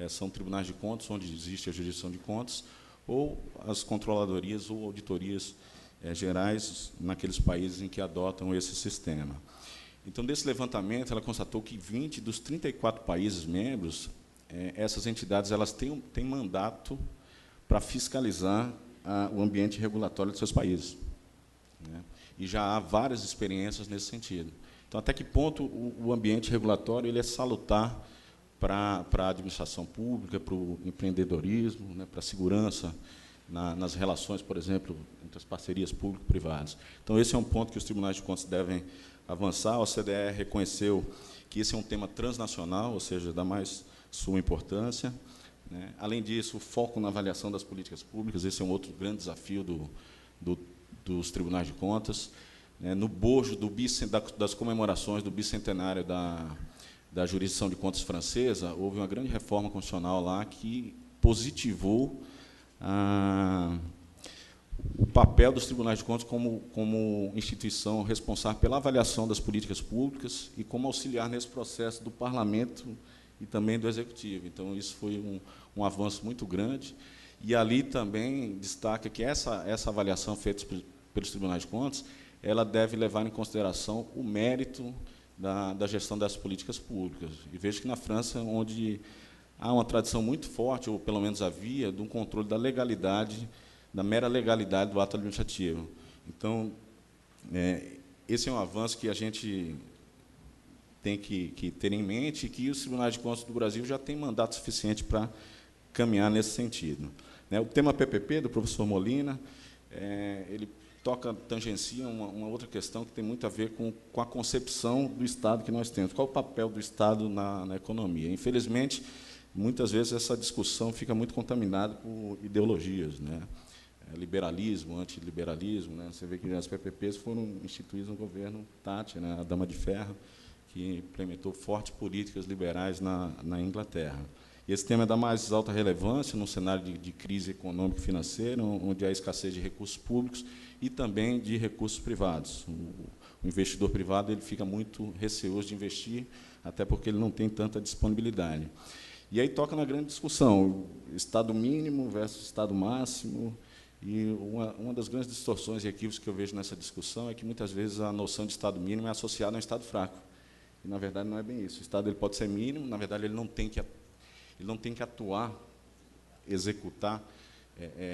S2: são tribunais de contas, onde existe a jurisdição de contas, ou as controladorias ou auditorias gerais naqueles países em que adotam esse sistema. Então, desse levantamento, ela constatou que 20 dos 34 países membros, essas entidades elas têm mandato para fiscalizar o ambiente regulatório dos seus países, né? E já há várias experiências nesse sentido. Então, até que ponto o ambiente regulatório ele é salutar para a administração pública, para o empreendedorismo, né, para a segurança nas relações, por exemplo, entre as parcerias público-privadas. Então, esse é um ponto que os tribunais de contas devem avançar. A OCDE reconheceu que esse é um tema transnacional, ou seja, da mais suma importância, né? Além disso, o foco na avaliação das políticas públicas, esse é um outro grande desafio dos tribunais de contas. No bojo das comemorações do bicentenário da jurisdição de contas francesa, houve uma grande reforma constitucional lá que positivou o papel dos tribunais de contas como instituição responsável pela avaliação das políticas públicas e como auxiliar nesse processo do parlamento e também do executivo. Então, isso foi um avanço muito grande. E ali também destaca que essa avaliação feita pelos tribunais de contas, ela deve levar em consideração o mérito da gestão dessas políticas públicas. E vejo que na França, onde há uma tradição muito forte, ou pelo menos havia, de um controle da legalidade, da mera legalidade do ato administrativo. Então, esse é um avanço que a gente tem que ter em mente e que os tribunais de contas do Brasil já têm mandato suficiente para caminhar nesse sentido. O tema PPP, do professor Molina, ele tangencia uma outra questão que tem muito a ver com a concepção do Estado que nós temos. Qual o papel do Estado na economia? Infelizmente, muitas vezes essa discussão fica muito contaminada por ideologias, né? Liberalismo, antiliberalismo, né? Você vê que as PPPs foram instituídas no governo Thatcher, né? A Dama de Ferro, que implementou fortes políticas liberais na Inglaterra. E esse tema é da mais alta relevância num cenário de crise econômica e financeira, onde há escassez de recursos públicos e também de recursos privados. O investidor privado ele fica muito receoso de investir, até porque ele não tem tanta disponibilidade. E aí toca na grande discussão, Estado mínimo versus Estado máximo. E uma das grandes distorções e equívocos que eu vejo nessa discussão é que, muitas vezes, a noção de Estado mínimo é associada a um Estado fraco. E, na verdade, não é bem isso. O Estado ele pode ser mínimo, na verdade, ele não tem que atuar, executar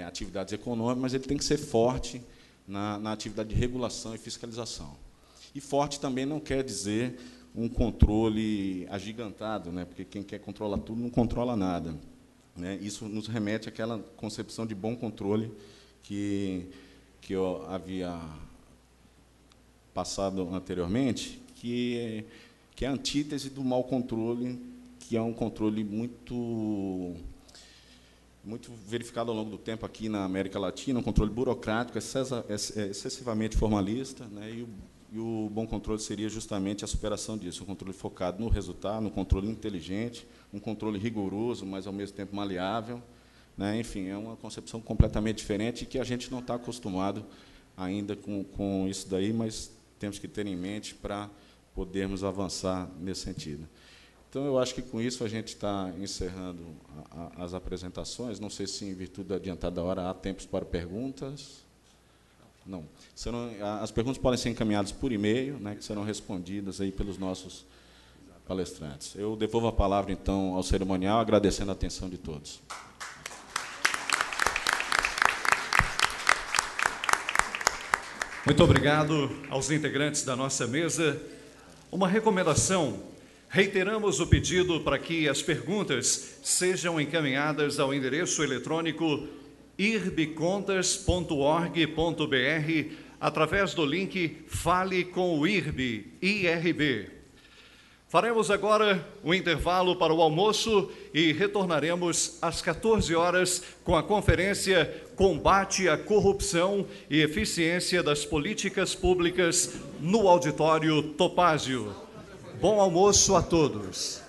S2: atividades econômicas, mas ele tem que ser forte na atividade de regulação e fiscalização. E forte também não quer dizer um controle agigantado, né? Porque quem quer controlar tudo não controla nada, né? Isso nos remete àquela concepção de bom controle que eu havia passado anteriormente, que é a antítese do mau controle, que é um controle muito verificado ao longo do tempo aqui na América Latina, um controle burocrático, excessivamente formalista, né? E o bom controle seria justamente a superação disso, um controle focado no resultado, um controle inteligente, um controle rigoroso, mas, ao mesmo tempo, maleável, né? Enfim, é uma concepção completamente diferente e que a gente não está acostumado ainda com isso daí, mas temos que ter em mente para podermos avançar nesse sentido. Então, eu acho que, com isso, a gente está encerrando as apresentações. Não sei se, em virtude da adiantada hora, há tempos para perguntas. Não. As perguntas podem ser encaminhadas por e-mail, né, que serão respondidas aí pelos nossos palestrantes. Eu devolvo a palavra, então, ao cerimonial, agradecendo a atenção de todos.
S1: Muito obrigado aos integrantes da nossa mesa. Uma recomendação: reiteramos o pedido para que as perguntas sejam encaminhadas ao endereço eletrônico irbcontas.org.br através do link Fale com o IRB. Faremos agora um intervalo para o almoço e retornaremos às 14 horas com a conferência Combate à Corrupção e Eficiência das Políticas Públicas no Auditório Topázio. Bom almoço a todos.